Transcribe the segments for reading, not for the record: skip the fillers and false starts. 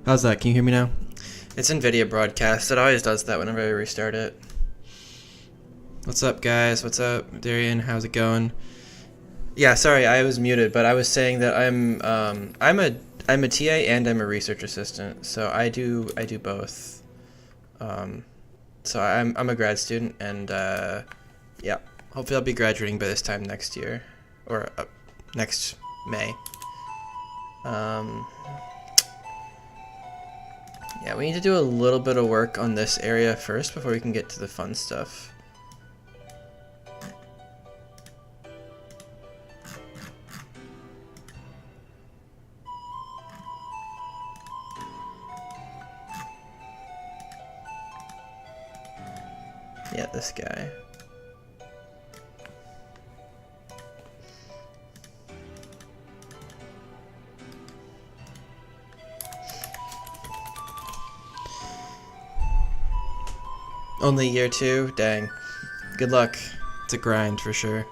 How's that? Can you hear me now? It's NVIDIA broadcast. It always does that whenever I restart it. What's up, guys? What's up, Darian? How's it going? Yeah, sorry, I was muted, but I was saying that I'm a TA and I'm a research assistant, so I do both. So I'm a grad student, and yeah, hopefully I'll be graduating by this time next year, or next May. Yeah, we need to do a little bit of work on this area first before we can get to the fun stuff. Yeah, this guy. Only year 2? Dang. Good luck. It's a grind for sure.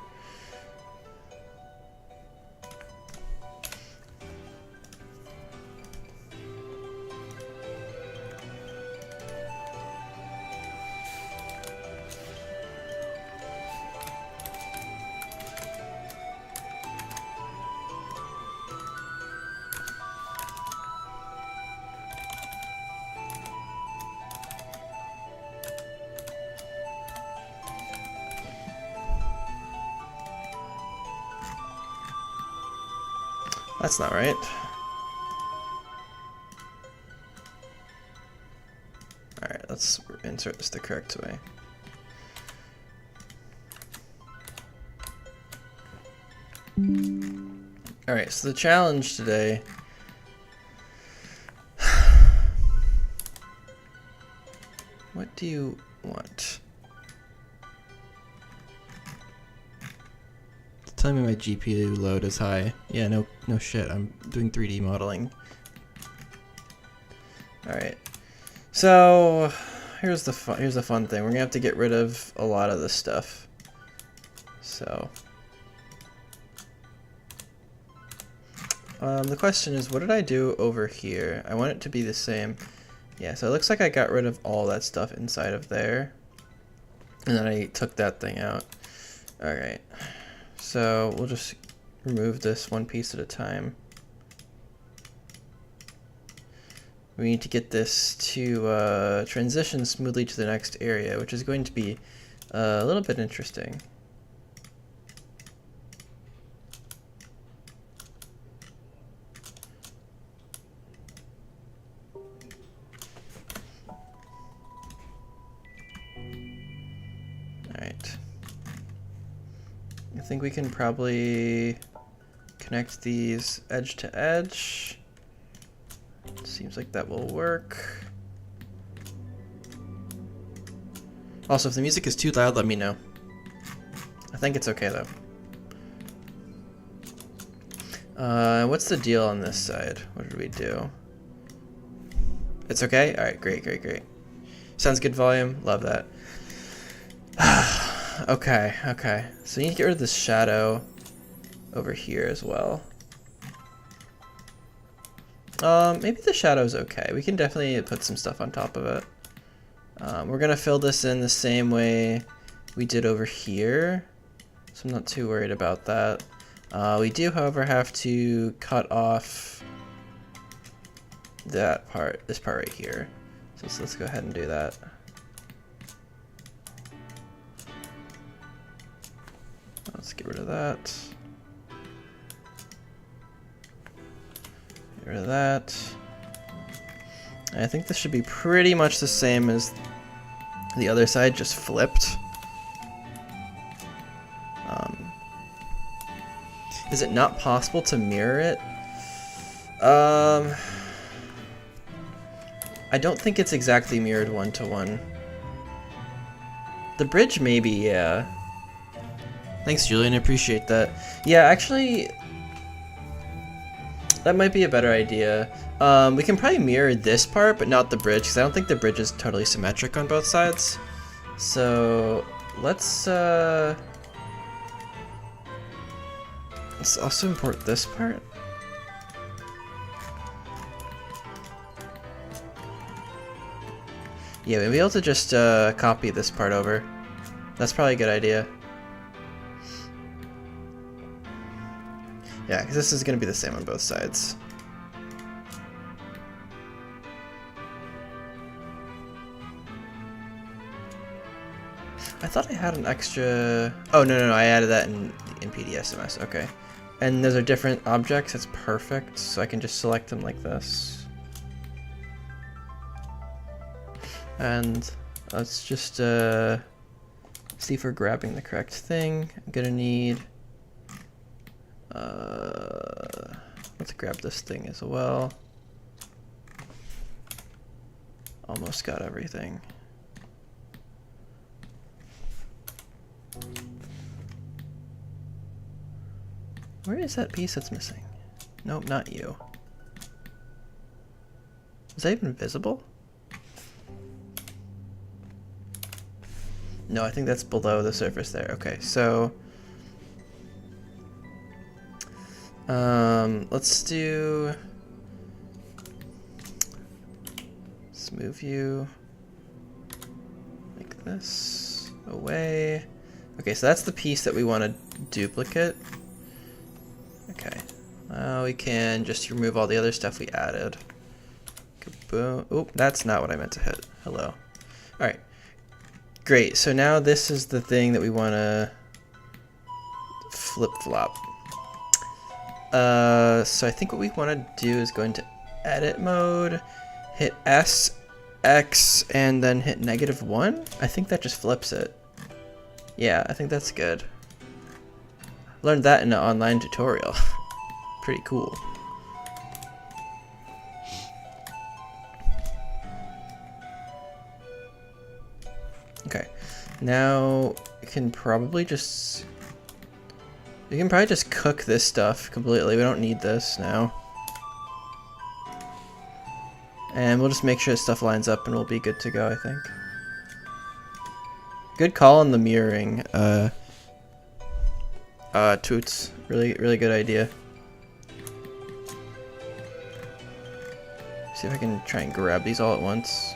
That's not right. Alright, let's insert this the correct way. Alright, so the challenge today... What do you want? Telling me my GPU load is high. Yeah, no shit. I'm doing 3D modeling. All right. So here's the fun thing. We're gonna have to get rid of a lot of this stuff. So the question is, what did I do over here? I want it to be the same. Yeah. So it looks like I got rid of all that stuff inside of there, and then I took that thing out. All right. So we'll just remove this one piece at a time. We need to get this to transition smoothly to the next area, which is going to be a little bit interesting. Alright. I think we can probably connect these edge to edge. Seems like that will work. Also, if the music is too loud, let me know. I think it's okay though. What's the deal on this side? What did we do? It's okay? Alright, great. Sounds good volume. Love that. Okay. So you need to get rid of this shadow over here as well. Maybe the shadow's okay. We can definitely put some stuff on top of it. We're gonna fill this in the same way we did over here, so I'm not too worried about that. We do, however, have to cut off that part, this part right here. So let's go ahead and do that. Let's get rid of that. Get rid of that. And I think this should be pretty much the same as the other side, just flipped. Is it not possible to mirror it? I don't think it's exactly mirrored one-to-one. The bridge maybe, yeah. Thanks, Julian, I appreciate that. Yeah, actually, that might be a better idea. We can probably mirror this part, but not the bridge, because I don't think the bridge is totally symmetric on both sides. So let's also import this part. Yeah, we'll be able to just copy this part over. That's probably a good idea. Yeah, because this is going to be the same on both sides. I thought I had an extra... Oh, no, I added that in PDSMS. Okay. And those are different objects. That's perfect. So I can just select them like this. And let's just see if we're grabbing the correct thing. I'm going to need... let's grab this thing as well. Almost got everything. Where is that piece that's missing? Nope, not you. Is that even visible? No, I think that's below the surface there. Okay, so let's do smooth view like this away. Okay, so that's the piece that we want to duplicate. Okay, now we can just remove all the other stuff we added. Kaboom. Oop, that's not what I meant to hit. Hello. All right, great. So now this is the thing that we want to flip-flop. So I think what we want to do is go into edit mode, hit S, X, and then hit -1. I think that just flips it. Yeah, I think that's good. Learned that in an online tutorial. Pretty cool. Okay, now you can probably just cook this stuff completely. We don't need this now. And we'll just make sure stuff lines up and we'll be good to go, I think. Good call on the mirroring, Toots. Really good idea. See if I can try and grab these all at once.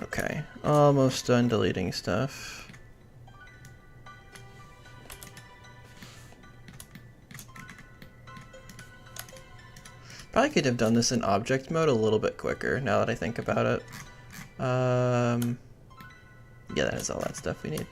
Okay, almost done deleting stuff. Probably could have done this in object mode a little bit quicker, now that I think about it. Yeah, that is all that stuff we need.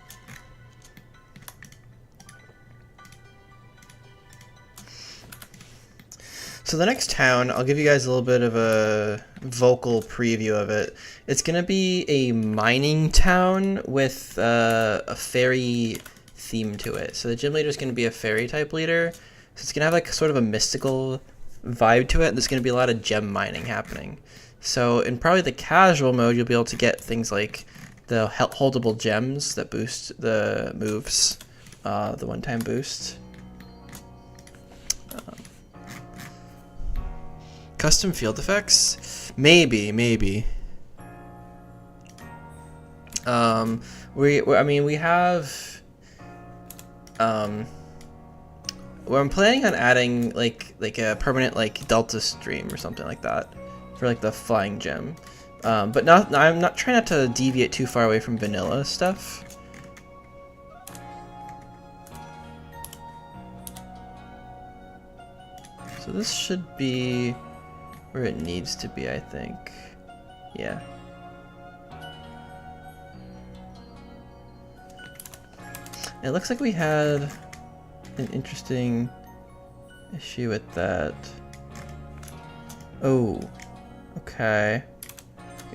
So the next town, I'll give you guys a little bit of a vocal preview of it. It's going to be a mining town with a fairy theme to it. So the gym leader is going to be a fairy type leader. So it's going to have like sort of a mystical vibe to it. There's going to be a lot of gem mining happening. So in probably the casual mode, you'll be able to get things like the holdable gems that boost the moves, the one-time boost. Custom field effects? Maybe. I mean, we have, well, I'm planning on adding like a permanent like delta stream or something like that for like the flying gem. But I'm not trying not to deviate too far away from vanilla stuff. So this should be where it needs to be, I think. Yeah. It looks like we had an interesting issue with that. Oh, okay.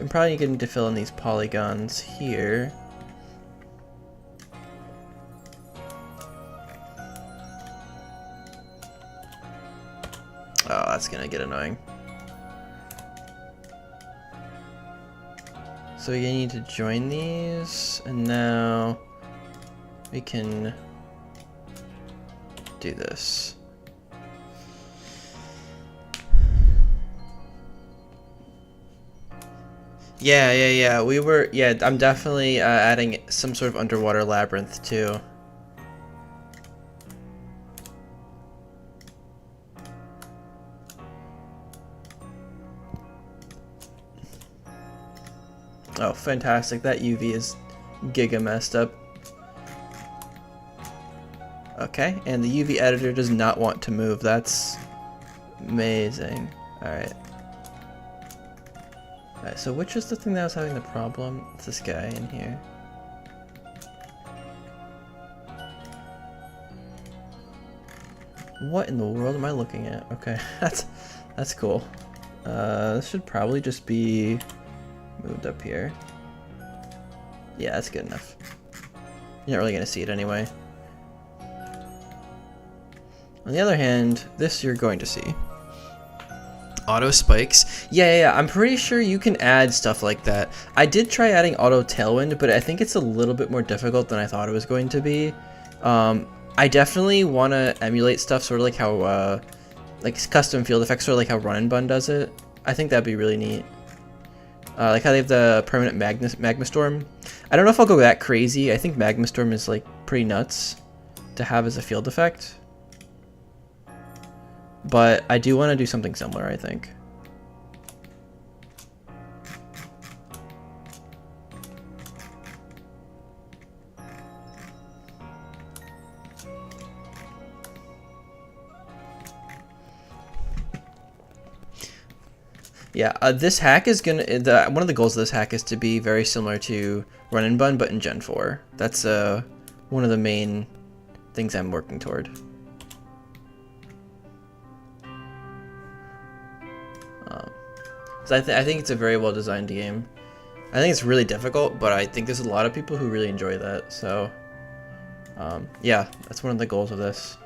I'm probably going to fill in these polygons here. that's gonna get annoying. So you need to join these, and now we can do this. Yeah. I'm definitely adding some sort of underwater labyrinth too. Oh, fantastic. That UV is giga messed up. Okay, and the UV editor does not want to move. That's amazing. Alright. Alright, so which is the thing that was having the problem? It's this guy in here. What in the world am I looking at? Okay, that's cool. This should probably just be moved up here. Yeah, that's good enough. You're not really gonna see it anyway. On the other hand, this you're going to see. Auto spikes. Yeah, I'm pretty sure you can add stuff like that. I did try adding auto tailwind, but I think it's a little bit more difficult than I thought it was going to be. I definitely want to emulate stuff sort of like how, like custom field effects, sort of like how Run and Bun does it. I think that'd be really neat. Like how they have the permanent magma storm. I don't know if I'll go that crazy. I think magma storm is like pretty nuts to have as a field effect. But I do want to do something similar, I think. Yeah, this hack is gonna. One of the goals of this hack is to be very similar to Run and Bun, but in Gen 4. That's one of the main things I'm working toward. So I think it's a very well designed game. I think it's really difficult, but I think there's a lot of people who really enjoy that. So yeah, that's one of the goals of this.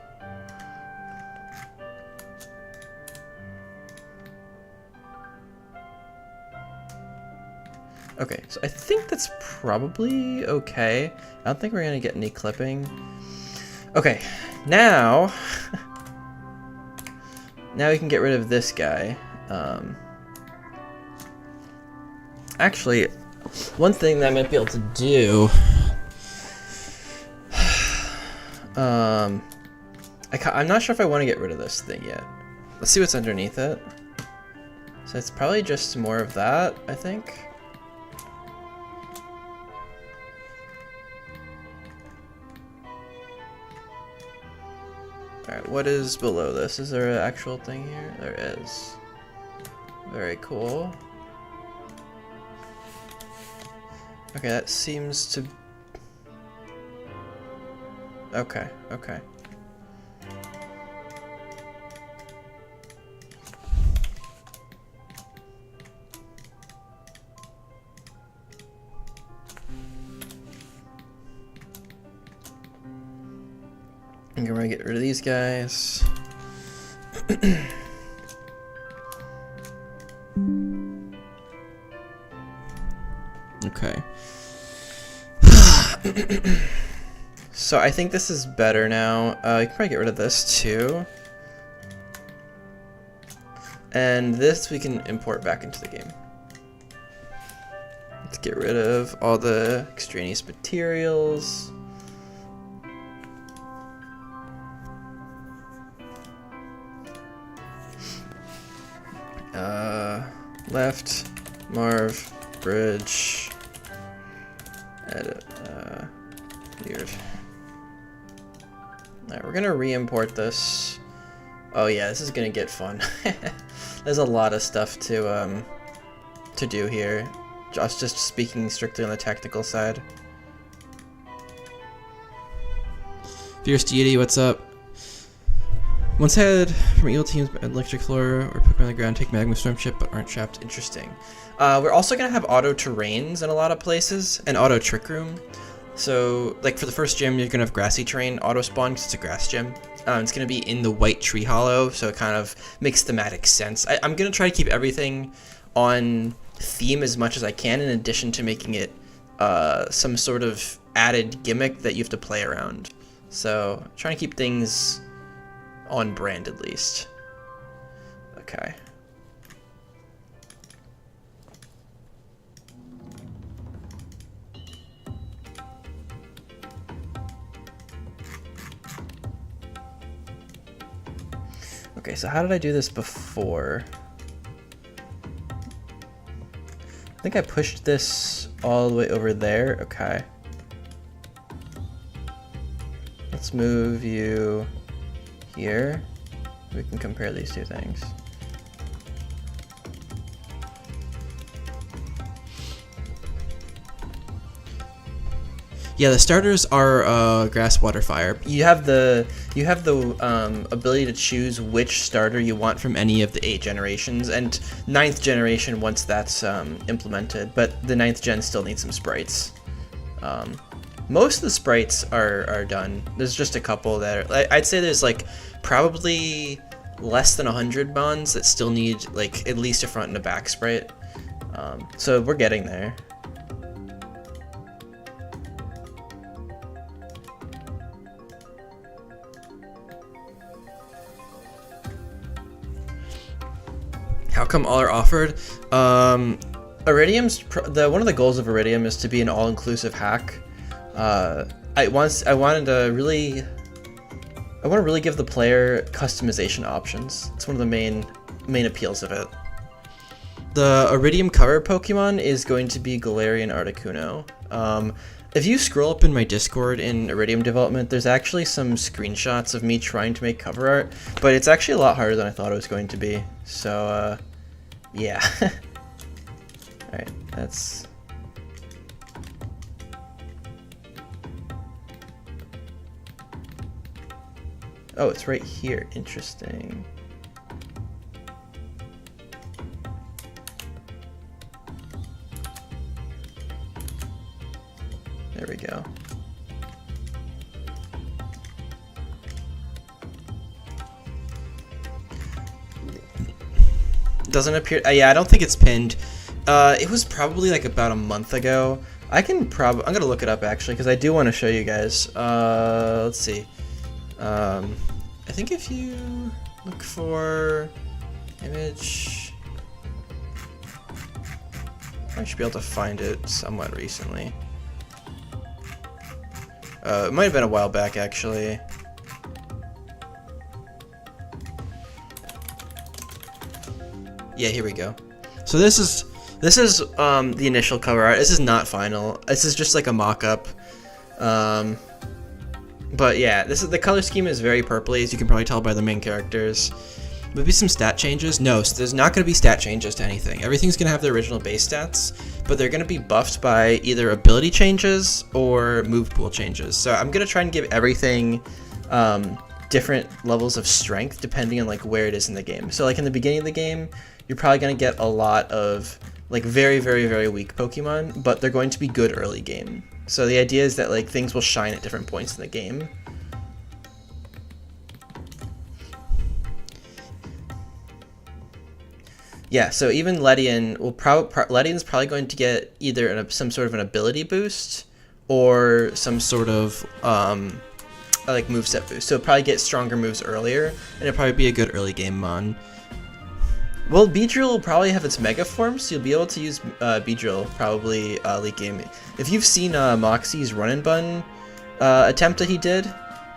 Okay, so I think that's probably okay. I don't think we're gonna get any clipping. Okay, now we can get rid of this guy. Actually, one thing that I might be able to do, I'm not sure if I want to get rid of this thing yet. Let's see what's underneath it. So it's probably just more of that, I think. Alright, what is below this? Is there an actual thing here? There is. Very cool. Okay, that seems to... Okay. I'm gonna get rid of these guys. Okay. So I think this is better now. You can probably get rid of this too. And this we can import back into the game. Let's get rid of all the extraneous materials. Left, Marv, bridge, edit, weird. Alright, we're gonna re-import this. Oh yeah, this is gonna get fun. There's a lot of stuff to do here. Just speaking strictly on the technical side. Fierce Deity, what's up? Once had from evil teams electric floor or Pokemon on the ground take magma storm chip but aren't trapped. Interesting. We're also gonna have auto terrains in a lot of places and auto trick room. So, like for the first gym, you're gonna have grassy terrain auto spawn because it's a grass gym. It's gonna be in the white tree hollow, so it kind of makes thematic sense. I'm gonna try to keep everything on theme as much as I can, in addition to making it some sort of added gimmick that you have to play around. So, trying to keep things on brand at least. Okay. Okay, so how did I do this before? I think I pushed this all the way over there. Okay. Let's move you here. We can compare these two things. Yeah, the starters are grass, water, fire. You have the ability to choose which starter you want from any of the 8 generations, and 9th generation once that's implemented. But the 9th gen still needs some sprites. Most of the sprites are done. There's just a couple that are, I'd say there's like probably less than 100 mons that still need like at least a front and a back sprite. So we're getting there. How come all are offered? Iridium's one of the goals of Iridium is to be an all-inclusive hack. I want to really give the player customization options. It's one of the main appeals of it. The Iridium cover Pokemon is going to be Galarian Articuno. If you scroll up in my Discord in Iridium development, there's actually some screenshots of me trying to make cover art, but it's actually a lot harder than I thought it was going to be. So, yeah. Alright, that's... Oh, it's right here. Interesting. There we go. Doesn't appear. Yeah, I don't think it's pinned. It was probably like about a month ago. I'm gonna look it up actually because I do want to show you guys. Let's see. I think if you look for image, I should be able to find it somewhat recently. It might have been a while back actually. Yeah, here we go. So this is the initial cover art. This is not final. This is just like a mock-up. But yeah, the color scheme is very purpley, as you can probably tell by the main characters. Maybe some stat changes? No, so there's not going to be stat changes to anything. Everything's going to have the original base stats, but they're going to be buffed by either ability changes or move pool changes. So I'm going to try and give everything different levels of strength depending on like where it is in the game. So like in the beginning of the game, you're probably going to get a lot of like very, very, very weak Pokemon, but they're going to be good early game. So the idea is that like things will shine at different points in the game. Yeah, so even Ledian will Ledian's probably going to get either some sort of an ability boost or some sort of like moveset boost. So it'll probably get stronger moves earlier, and it'll probably be a good early game mon. Well, Beedrill will probably have its Mega Form, so you'll be able to use Beedrill probably late game. If you've seen Moxie's Run and Bun attempt that he did,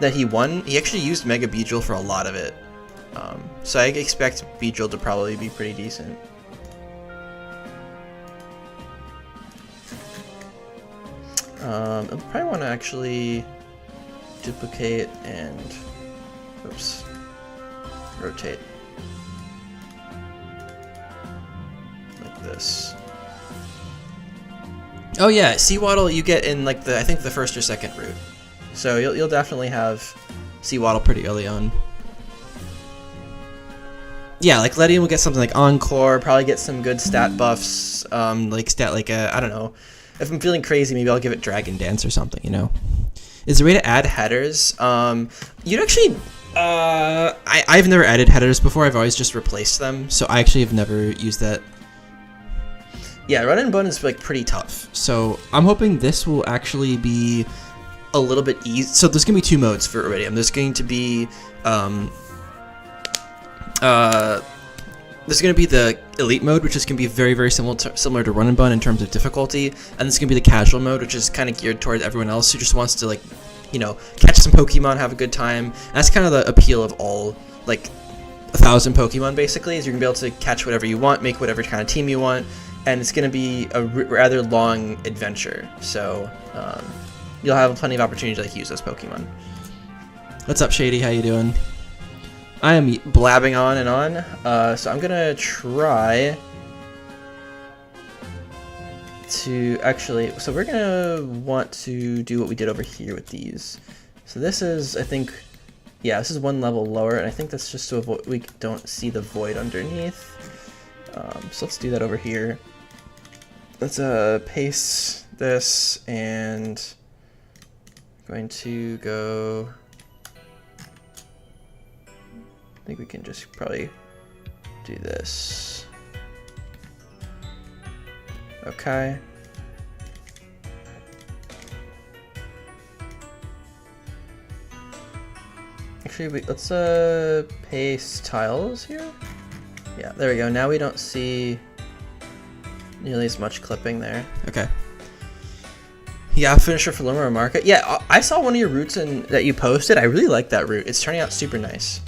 that he won, he actually used Mega Beedrill for a lot of it. So I expect Beedrill to probably be pretty decent. I'll probably want to actually duplicate and, oops, rotate. Like this. Oh yeah, Seawaddle you get in like I think the first or second route. So you'll definitely have Seawaddle pretty early on. Yeah, like Ledian will get something like Encore, probably get some good stat buffs, I don't know. if I'm feeling crazy, maybe I'll give it Dragon Dance or something, you know? Is there a way to add headers? You'd actually... I've never added headers before. I've always just replaced them, so I actually have never used that. Yeah, run and bun is like pretty tough. So I'm hoping this will actually be a little bit easy. So there's gonna be 2 modes for Iridium. There's going to be there's going to be the elite mode, which is going to be very, very similar to run and bun in terms of difficulty, and there's going to be the casual mode, which is kind of geared towards everyone else who just wants to, like, you know, catch some Pokemon, have a good time. And that's kind of the appeal of all, like, 1,000 Pokemon, basically, is you're going to be able to catch whatever you want, make whatever kind of team you want, and it's going to be a rather long adventure, so you'll have plenty of opportunity to, like, use those Pokemon. What's up, Shady? How you doing? I am blabbing on and on, so I'm gonna try to actually, so we're gonna want to do what we did over here with these. So this is, I think, yeah, this is 1 level lower, and I think that's just to avoid, we don't see the void underneath. So let's do that over here. Let's paste this, and I'm going to go, I think we can just probably do this. Okay. Actually, let's paste tiles here. Yeah, there we go. Now we don't see nearly as much clipping there. Okay. Yeah, finisher for Limerick Market. Yeah, I saw one of your routes that you posted. I really like that route. It's turning out super nice.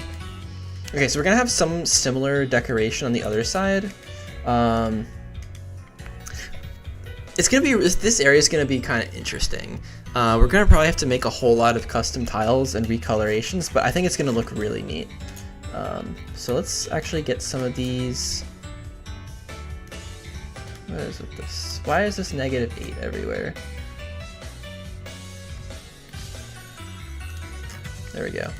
Okay, so we're gonna have some similar decoration on the other side. It's gonna be, this area is gonna be kind of interesting. We're gonna probably have to make a whole lot of custom tiles and recolorations, but I think it's gonna look really neat. So let's actually get some of these. What is with this? Why is this -8 everywhere? There we go.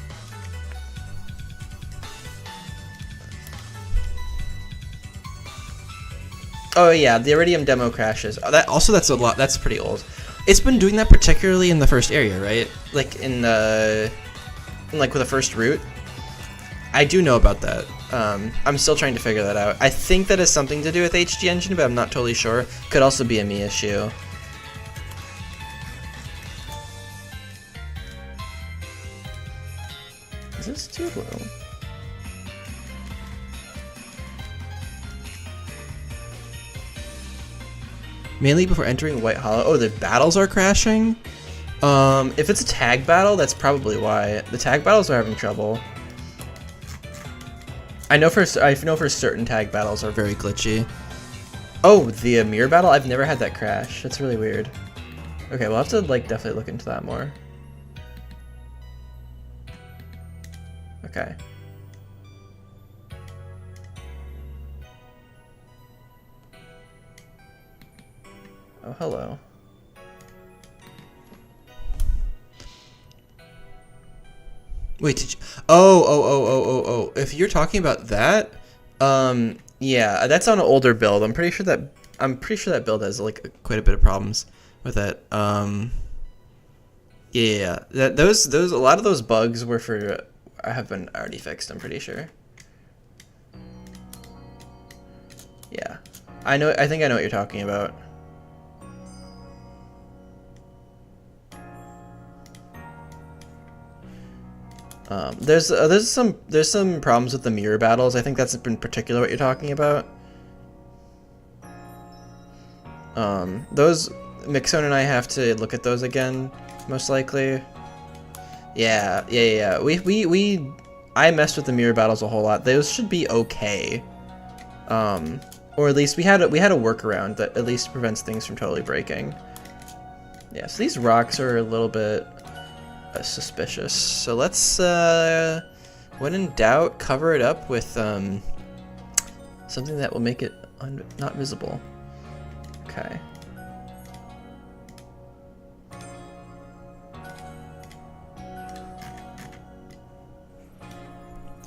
Oh yeah, the Iridium demo crashes. That's a lot. That's pretty old. It's been doing that particularly in the first area, right? Like in with the first route. I do know about that. I'm still trying to figure that out. I think that has something to do with HD Engine, but I'm not totally sure. Could also be a me issue. Is this too low? Mainly before entering White Hollow. Oh, the battles are crashing? If it's a tag battle, that's probably why. The tag battles are having trouble. I know for certain tag battles are very glitchy. Oh, the mirror battle? I've never had that crash. That's really weird. Okay, we'll have to like definitely look into that more. Okay. Oh, hello. Wait, did you... Oh. If you're talking about that, yeah, that's on an older build. I'm pretty sure that build has like quite a bit of problems with it. Yeah, those a lot of those bugs were for have been already fixed. I'm pretty sure. Yeah, I think I know what you're talking about. There's some problems with the mirror battles. I think that's in particular what you're talking about. Those Mixon and I have to look at those again, most likely. Yeah. I messed with the mirror battles a whole lot. Those should be okay. Or at least we had a workaround that at least prevents things from totally breaking. Yeah, so these rocks are a little bit suspicious. So let's, when in doubt, cover it up with something that will make it not visible. Okay.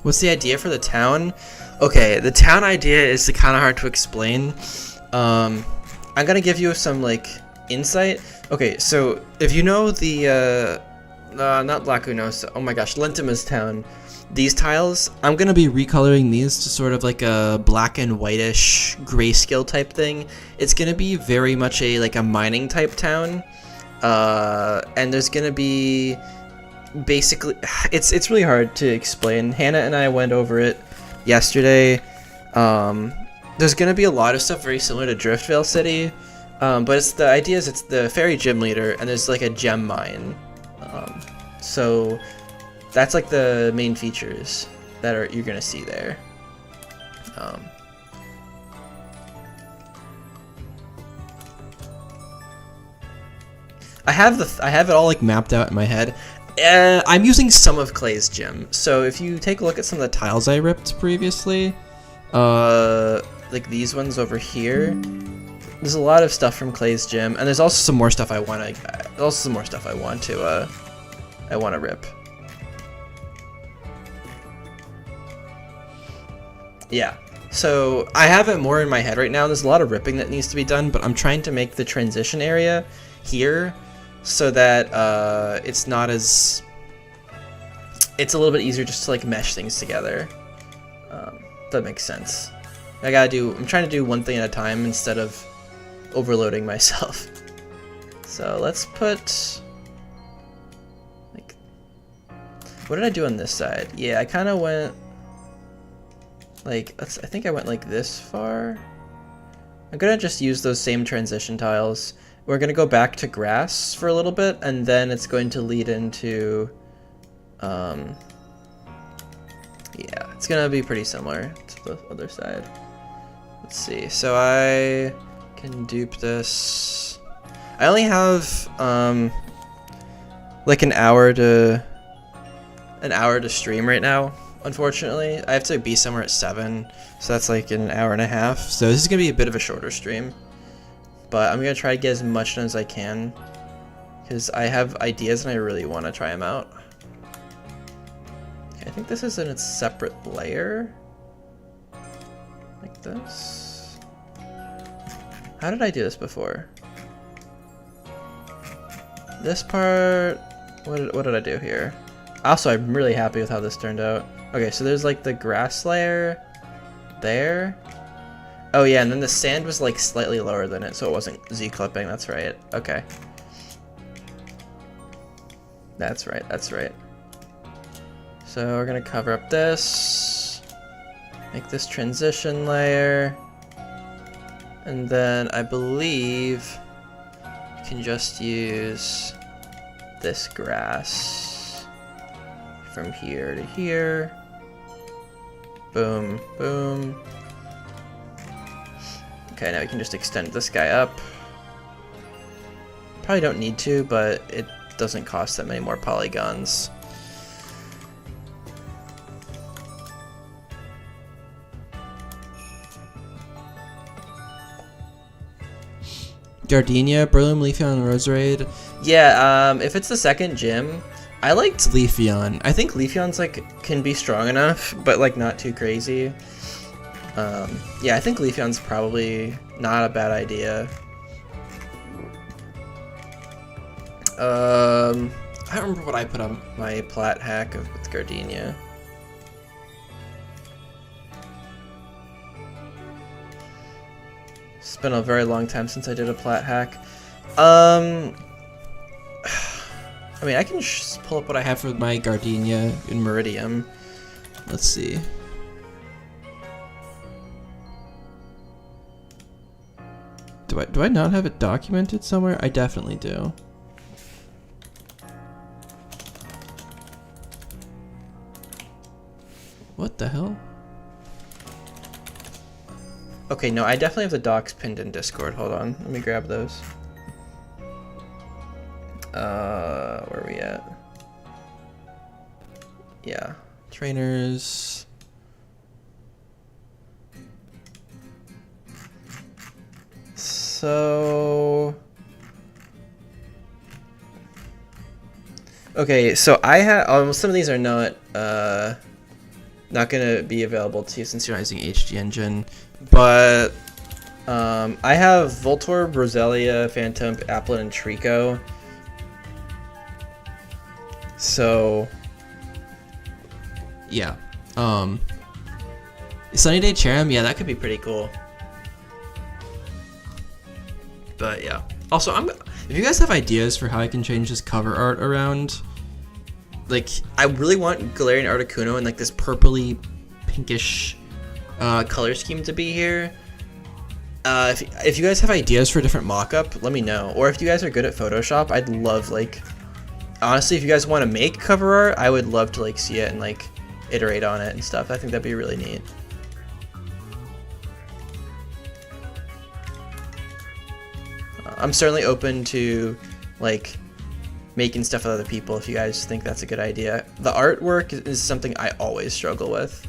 What's the idea for the town? Okay, the town idea is kind of hard to explain. I'm gonna give you some like Insight? Okay, so if you know the, not Lacunosa, oh my gosh, Lentima's Town, these tiles, I'm going to be recoloring these to sort of like a black and whitish grayscale type thing. It's going to be very much like a mining type town, and there's going to be basically, it's really hard to explain. Hannah and I went over it yesterday. There's going to be a lot of stuff very similar to Driftvale City, but the idea is it's the fairy gym leader, and there's like a gem mine. So that's like the main features that you're gonna see there. I have it all like mapped out in my head. I'm using some of Clay's gym, so if you take a look at some of the tiles I ripped previously, like these ones over here, there's a lot of stuff from Clay's gym, and there's also some more stuff I want to rip. Yeah, so I have it more in my head right now. There's a lot of ripping that needs to be done, but I'm trying to make the transition area here so that it's not as... It's a little bit easier just to like mesh things together. That makes sense. I'm trying to do one thing at a time instead of overloading myself. So let's put... like, what did I do on this side? Yeah, I kind of went... like, I think I went like this far. I'm gonna just use those same transition tiles. We're gonna go back to grass for a little bit, and then it's going to lead into, yeah, it's gonna be pretty similar to the other side. Let's see, so I can dupe this. I only have, like an hour to stream right now. Unfortunately, I have to be somewhere at 7, so that's like an hour and a half. So this is gonna be a bit of a shorter stream, but I'm gonna try to get as much done as I can because I have ideas and I really want to try them out. Okay, I think this is in its separate layer, like this. How did I do this before? This part. What did I do here? Also, I'm really happy with how this turned out. Okay, so there's like the grass layer there. Oh yeah, and then the sand was like slightly lower than it, so it wasn't Z-clipping, that's right. Okay. That's right, that's right. So we're gonna cover up this, make this transition layer, and then I believe you can just use this grass from here to here. Boom, boom. Okay, now we can just extend this guy up. Probably don't need to, but it doesn't cost that many more polygons. Gardenia, Beryllium, Leafeon, and Roserade. Yeah, if it's the second gym, I liked Leafeon. I think Leafeon's like can be strong enough, but like not too crazy. Yeah, I think Leafeon's probably not a bad idea. I don't remember what I put on my plat hack with Gardenia. It's been a very long time since I did a plat hack. I mean, I can just pull up what I have for my Gardenia in Iridium. Let's see. Do I not have it documented somewhere? I definitely do. What the hell? Okay, no, I definitely have the docs pinned in Discord. Hold on, let me grab those. Where are we at? Yeah, trainers. So, okay, so I have some of these are not gonna be available to you since you're using HG Engine, but I have Voltorb, Roselia, Phantom, Applin, and Trico. So, yeah. Sunny Day Cherim, yeah, that could be pretty cool. But yeah. Also, if you guys have ideas for how I can change this cover art around, like, I really want Galarian Articuno in like this purpley, pinkish color scheme to be here. If you guys have ideas for a different mock-up, let me know. Or if you guys are good at Photoshop, I'd love, like, honestly, if you guys want to make cover art, I would love to like see it and like iterate on it and stuff. I think that'd be really neat. I'm certainly open to like making stuff with other people if you guys think that's a good idea. The artwork is something I always struggle with.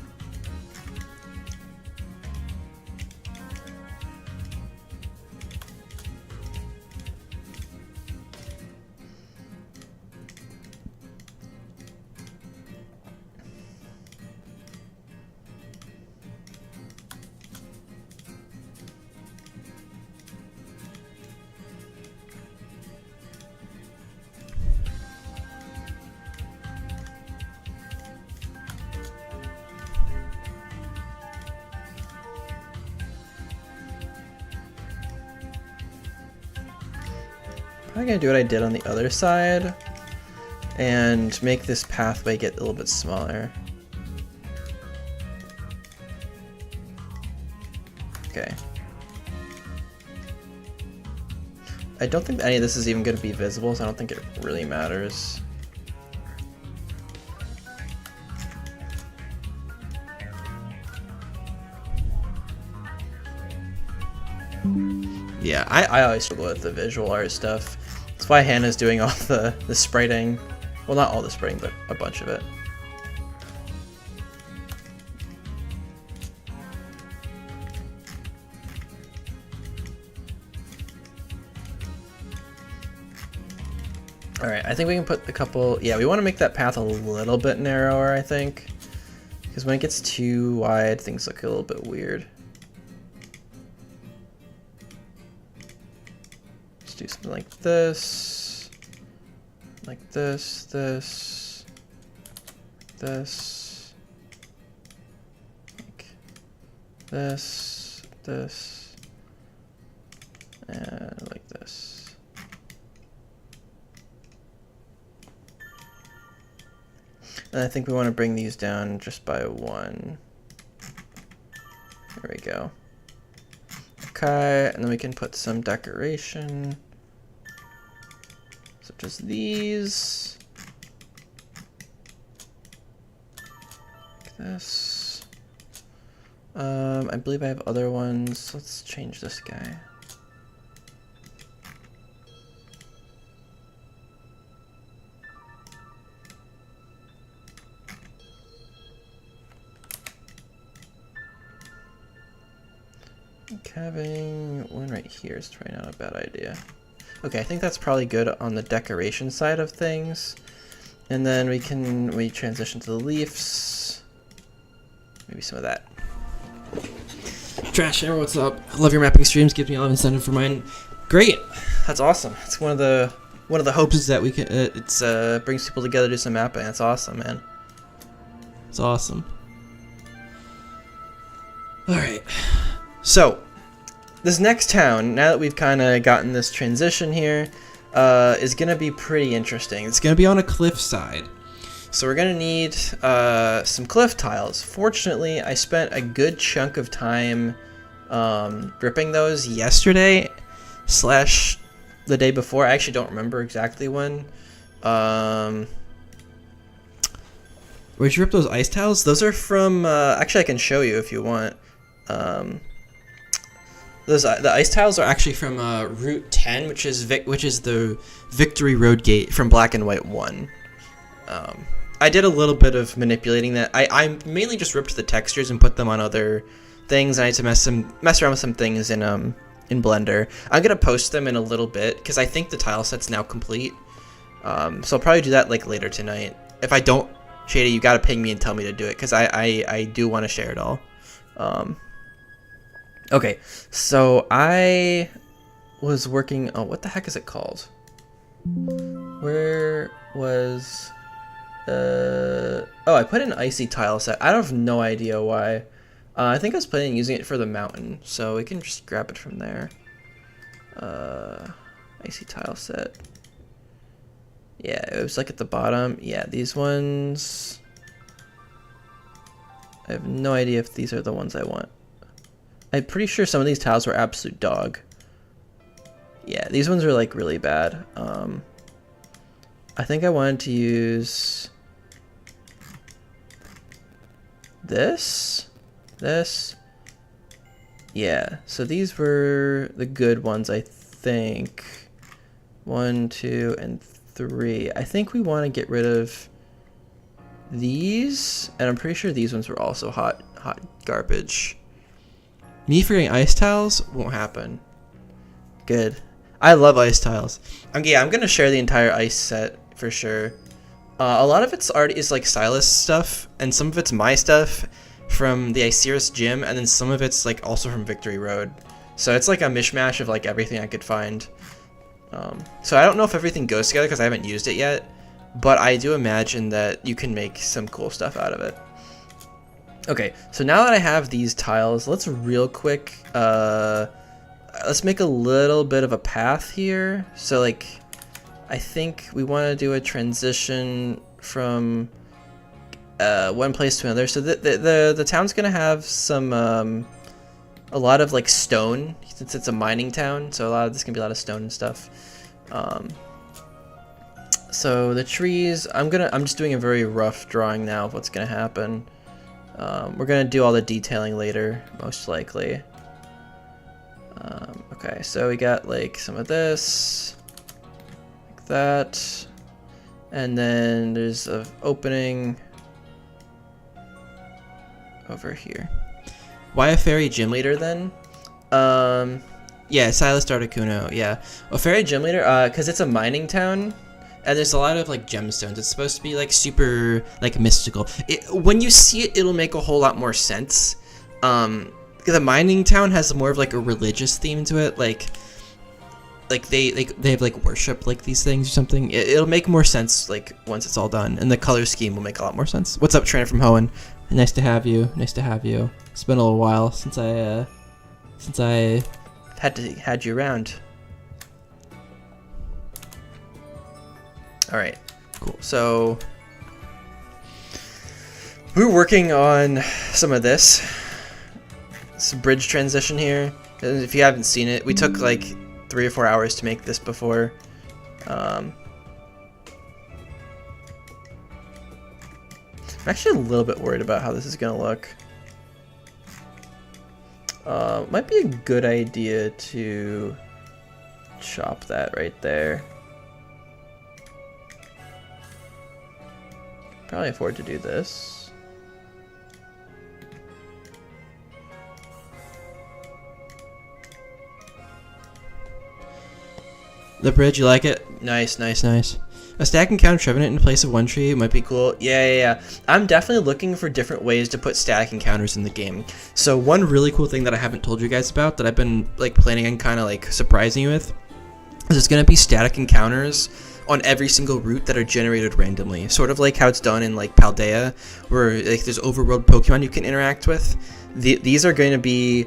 I'm gonna do what I did on the other side and make this pathway get a little bit smaller. Okay. I don't think any of this is even going to be visible, so I don't think it really matters. Yeah, I always struggle with the visual art stuff. That's why Hannah's doing all the spriting. Well, not all the spriting, but a bunch of it. Alright, I think we can put a couple... Yeah, we want to make that path a little bit narrower, I think. Because when it gets too wide, things look a little bit weird. Let's do something like this. Like this, this, this. Like this, this, and like this. And I think we want to bring these down just by one. There we go. Okay, and then we can put some decoration, such as these. Like this. I believe I have other ones. Let's change this guy. Having one right here is probably not a bad idea. Okay, I think that's probably good on the decoration side of things. And then we transition to the leaves. Maybe some of that. Trash Hammer, what's up? I love your mapping streams. Gives me a lot of incentive for mine. Great, that's awesome. It's one of the hopes is that we can brings people together to do some mapping. That's awesome, man. It's awesome. All right, so. This next town, now that we've kind of gotten this transition here, is going to be pretty interesting. It's going to be on a cliffside. So we're going to need some cliff tiles. Fortunately, I spent a good chunk of time ripping those yesterday / the day before. I actually don't remember exactly when. Where'd you rip those ice tiles? Those are from... actually, I can show you if you want. The ice tiles are actually from Route 10, which is the Victory Road Gate from Black and White 1. I did a little bit of manipulating that. I mainly just ripped the textures and put them on other things. And I had to mess around with some things in Blender. I'm gonna post them in a little bit because I think the tile set's now complete. So I'll probably do that like later tonight. If I don't, Shady, you gotta ping me and tell me to do it because I do want to share it all. Okay, so I was working. Oh, what the heck is it called? Where was? Oh, I put an icy tile set. I have no idea why. I think I was planning on using it for the mountain, so we can just grab it from there. Icy tile set. Yeah, it was like at the bottom. Yeah, these ones. I have no idea if these are the ones I want. I'm pretty sure some of these tiles were absolute dog. Yeah, these ones are like really bad. I think I wanted to use this. Yeah, so these were the good ones, I think. 1, 2, and 3. I think we want to get rid of these, and I'm pretty sure these ones were also hot garbage. Me forgetting ice tiles won't happen. Good. I love ice tiles. I'm gonna share the entire ice set for sure. A lot of it's already is like Silas stuff, and some of it's my stuff from the Osiris gym, and then some of it's like also from Victory Road. So it's like a mishmash of like everything I could find. So I don't know if everything goes together because I haven't used it yet, but I do imagine that you can make some cool stuff out of it. Okay, so now that I have these tiles, let's real quick, let's make a little bit of a path here. So like, I think we want to do a transition from one place to another. So the town's gonna have some a lot of like stone since it's a mining town. So a lot of this can be a lot of stone and stuff. So the trees, I'm just doing a very rough drawing now of what's gonna happen. We're gonna do all the detailing later, most likely. Okay, so we got like some of this, like that, and then there's an opening over here. Why a fairy gym leader then? Yeah, Silas Dardacuno, yeah. A fairy gym leader, because it's a mining town, and there's a lot of like gemstones. It's supposed to be like super like mystical. When you see it, it'll make a whole lot more sense. The mining town has more of like a religious theme to it, like they have like worship like these things or something. It'll make more sense like once it's all done, and the color scheme will make a lot more sense. What's up, Trainer from Hoenn? Nice to have you. Nice to have you. It's been a little while since I had you around. All right, cool. So we're working on some of this. It's a bridge transition here. If you haven't seen it, we took like 3 or 4 hours to make this before. I'm actually a little bit worried about how this is gonna look. Might be a good idea to chop that right there. Probably afford to do this. The bridge, you like it? Nice, nice, nice. A stack and counter trevenant in place of one tree might be cool. Yeah. I'm definitely looking for different ways to put static encounters in the game. So one really cool thing that I haven't told you guys about that I've been like planning on kind of like surprising you with is it's going to be static encounters on every single route that are generated randomly. Sort of like how it's done in like Paldea, where like there's overworld Pokemon you can interact with. These are going to be,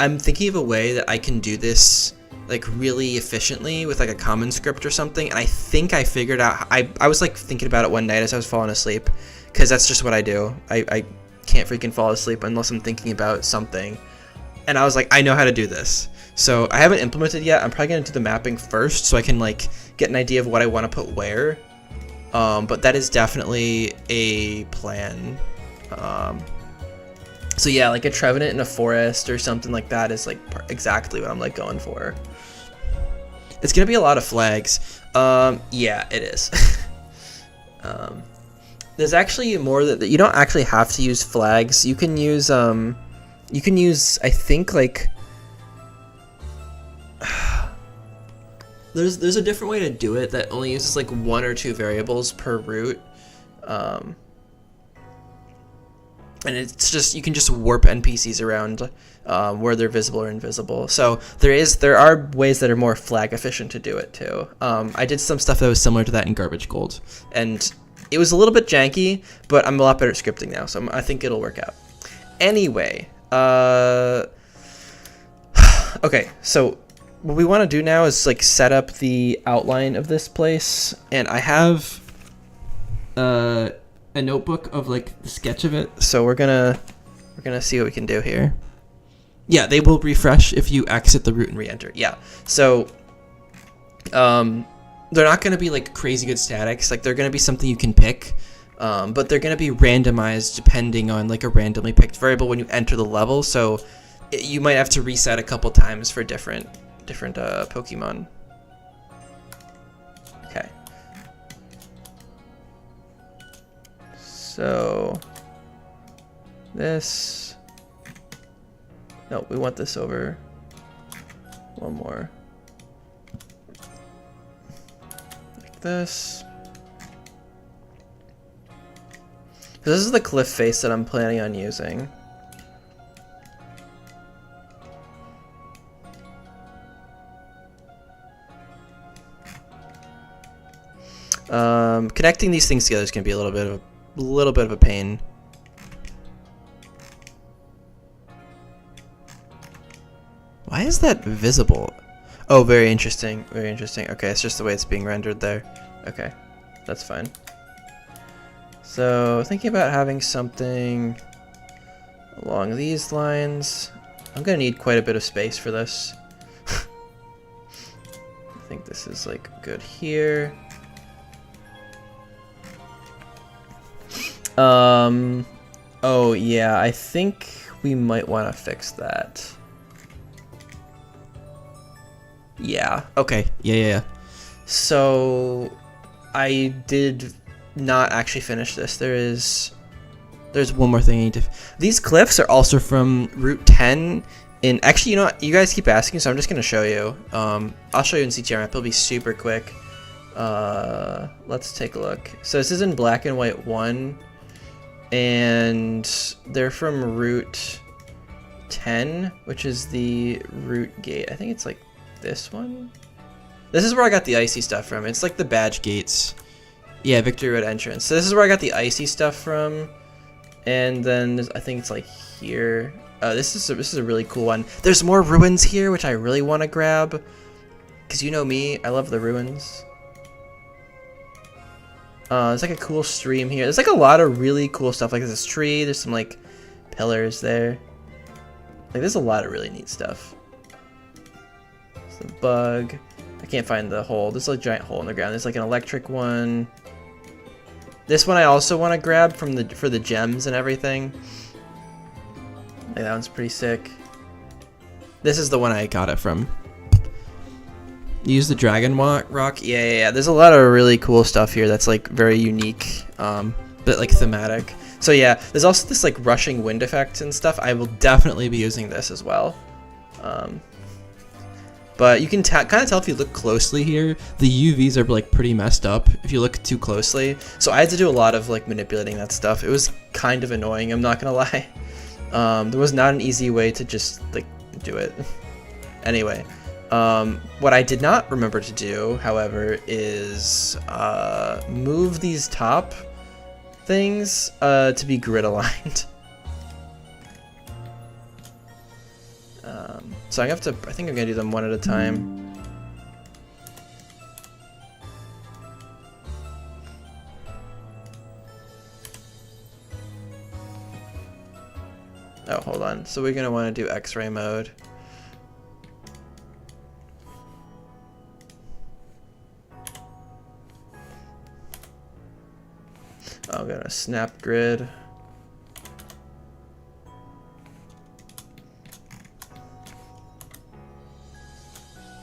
I'm thinking of a way that I can do this like really efficiently with like a common script or something, and I think I figured out. I was like thinking about it one night as I was falling asleep, because that's just what I do. I can't freaking fall asleep unless I'm thinking about something, and I was like, I know how to do this. So I haven't implemented yet. I'm probably gonna do the mapping first so I can like get an idea of what I want to put where, but that is definitely a plan. So yeah, like a Trevenant in a forest or something like that is like exactly what I'm like going for. It's gonna be a lot of flags. Yeah, it is. There's actually more that you don't actually have to use flags. You can use I think like there's a different way to do it that only uses like 1 or 2 variables per route. and it's just, you can just warp NPCs around where they're visible or invisible. So there are ways that are more flag efficient to do it too. I did some stuff that was similar to that in Garbage Gold, and it was a little bit janky, but I'm a lot better at scripting now, so I think it'll work out. Anyway, okay, so what we want to do now is like set up the outline of this place, and I have a notebook of like the sketch of it. So we're gonna see what we can do here. Yeah, they will refresh if you exit the route and re-enter. Yeah, so they're not gonna be like crazy good statics. Like they're gonna be something you can pick, but they're gonna be randomized depending on like a randomly picked variable when you enter the level. So you might have to reset a couple times for different Pokemon. Okay. So this, no, we want this over one more. Like this. This is the cliff face that I'm planning on using. Connecting these things together is going to be a little bit of a pain. Why is that visible? Oh, very interesting. Very interesting. Okay, it's just the way it's being rendered there. Okay, that's fine. So, thinking about having something along these lines. I'm going to need quite a bit of space for this. I think this is like good here. Oh yeah, I think we might want to fix that. Yeah, okay, yeah. So, I did not actually finish this. There's one more thing I need to... These cliffs are also from Route 10 in... Actually, you know what? You guys keep asking, so I'm just going to show you. I'll show you in CTR map. It'll be super quick. Let's take a look. So this is in Black and White 1. And they're from Route 10, which is the route gate. I think it's like this one. This is where I got the icy stuff from. It's like the badge gates. Yeah, Victory Road entrance. So this is where I got the icy stuff from. And then I think it's like here. This is a really cool one. There's more ruins here, which I really want to grab. Because you know me, I love the ruins. There's like a cool stream here. There's like a lot of really cool stuff. Like there's this tree. There's some like pillars there. Like there's a lot of really neat stuff. There's a bug. I can't find the hole. There's like a giant hole in the ground. There's like an electric one. This one I also want to grab for the gems and everything. Like that one's pretty sick. This is the one I got it from. Use the dragon rock. Yeah. There's a lot of really cool stuff here that's like very unique, but like thematic. So yeah, there's also this like rushing wind effect and stuff. I will definitely be using this as well. But you can kind of tell if you look closely here, the UVs are like pretty messed up if you look too closely. So I had to do a lot of like manipulating that stuff. It was kind of annoying, I'm not gonna lie. There was not an easy way to just like do it. Anyway. What I did not remember to do, however, is move these top things to be grid aligned. So I think I'm gonna do them one at a time. Oh, hold on. So we're gonna want to do X-ray mode. I'm gonna snap grid.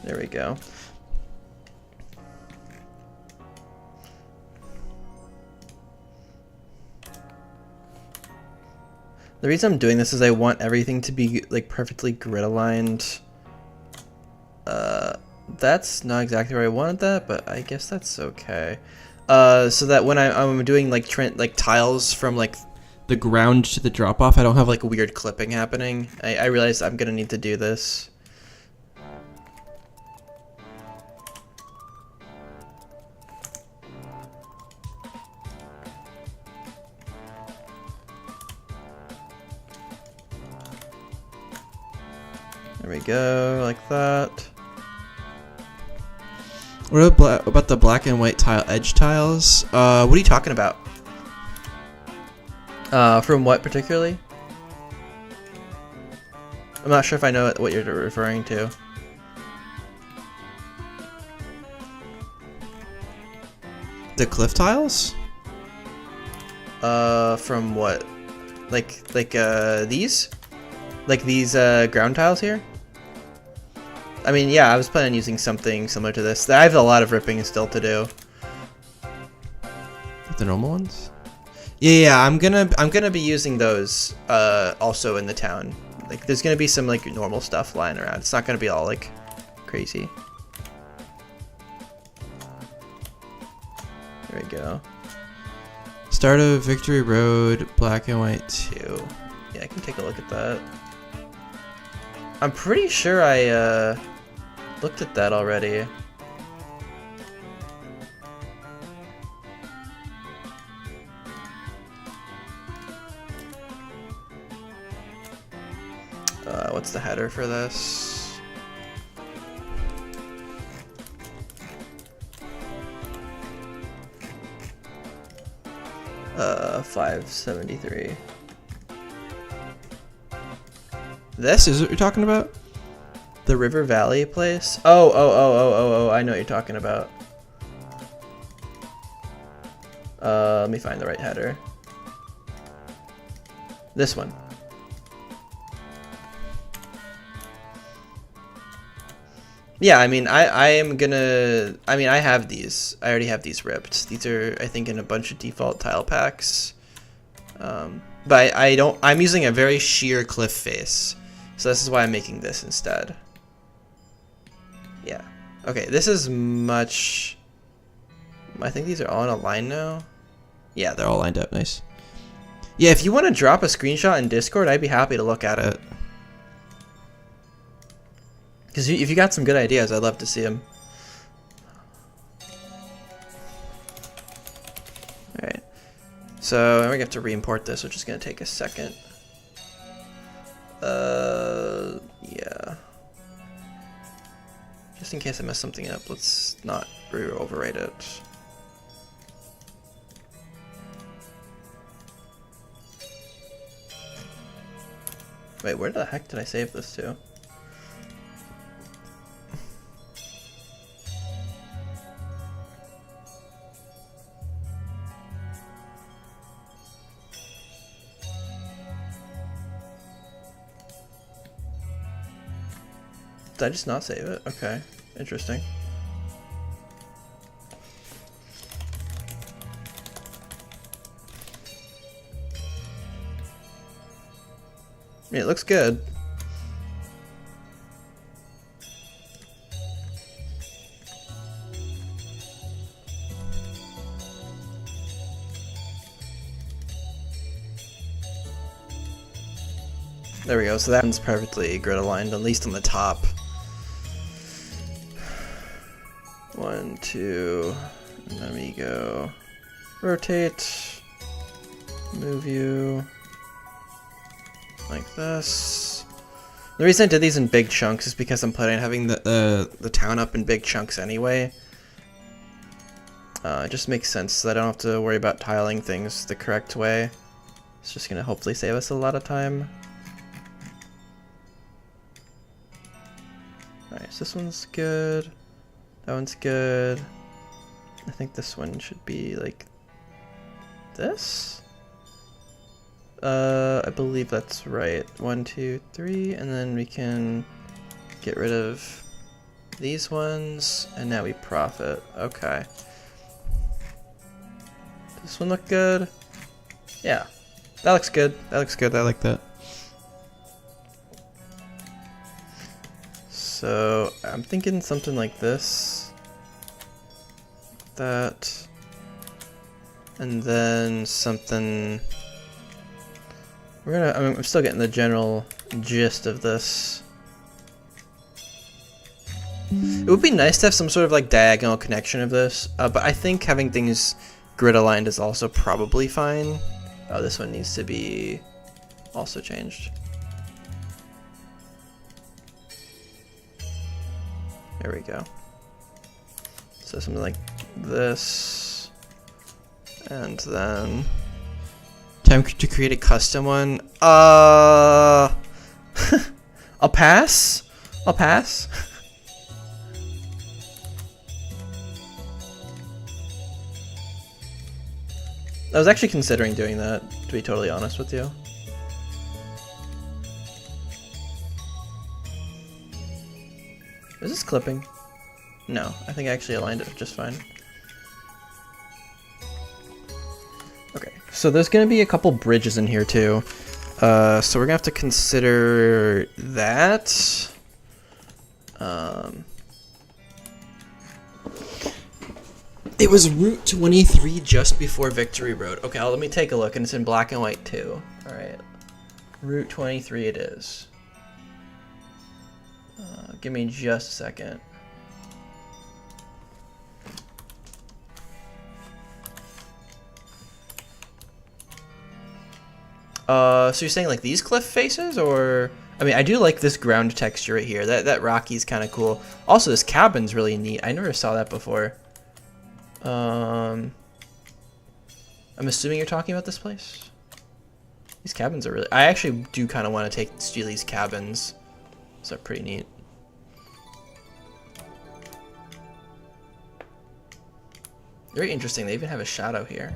There we go. The reason I'm doing this is I want everything to be like perfectly grid aligned. That's not exactly where I wanted that, but I guess that's okay. So that when I'm doing like tiles from like the ground to the drop off, I don't have like a weird clipping happening. I realize I'm gonna need to do this. There we go, like that. What about the black and white tile edge tiles? What are you talking about? From what particularly? I'm not sure if I know what you're referring to. The cliff tiles? From what? Like these? Like these ground tiles here? I mean, yeah, I was planning on using something similar to this. I have a lot of ripping still to do. The normal ones? Yeah, I'm gonna be using those also in the town. Like, there's gonna be some like normal stuff lying around. It's not gonna be all like crazy. There we go. Start of Victory Road, black and white 2. Yeah, I can take a look at that. I'm pretty sure I looked at that already. What's the header for this? $573. This is what you're talking about? The River Valley place? Oh, I know what you're talking about. Let me find the right header. This one. Yeah, I mean, I have these. I already have these ripped. These are, I think, in a bunch of default tile packs. But I'm using a very sheer cliff face. So this is why I'm making this instead. Yeah. Okay, this is much... I think these are all in a line now. Yeah, they're all lined up. Nice. Yeah, if you want to drop a screenshot in Discord, I'd be happy to look at it. Because if you got some good ideas, I'd love to see them. Alright. So, I'm going to have to re-import this, which is going to take a second. Yeah. Just in case I mess something up, let's not overwrite it. Wait, where the heck did I save this to? Did I just not save it? Okay, interesting. Yeah, it looks good. There we go, so that one's perfectly grid aligned, at least on the top. 1, 2, and then we go rotate, move you like this. The reason I did these in big chunks is because I'm planning on having the town up in big chunks anyway. It just makes sense so I don't have to worry about tiling things the correct way. It's just gonna hopefully save us a lot of time. Alright, so this one's good. That one's good. I think this one should be like this. I believe that's right. 1, 2, 3, and then we can get rid of these ones, and now we profit. Okay. Does this one look good? Yeah. That looks good. That looks good. I like that. So I'm thinking something like this, that, and then something I'm still getting the general gist of this. It would be nice to have some sort of like diagonal connection of this, but I think having things grid aligned is also probably fine. Oh, this one needs to be also changed. There we go. So something like this, and then time to create a custom one. I'll pass. I'll pass. I was actually considering doing that, to be totally honest with you. Is this clipping? No, I think I actually aligned it just fine. Okay, so there's gonna be a couple bridges in here too. So we're gonna have to consider that. It was Route 23 just before Victory Road. Okay, let me take a look, and it's in black and white too. Alright, Route 23 it is. Give me just a second. So you're saying like these cliff faces, or I mean, I do like this ground texture right here. That rocky's kind of cool. Also, this cabin's really neat. I never saw that before. I'm assuming you're talking about this place. These cabins are really. I actually do kind of want to steal these cabins. So they're pretty neat. Very interesting. They even have a shadow here.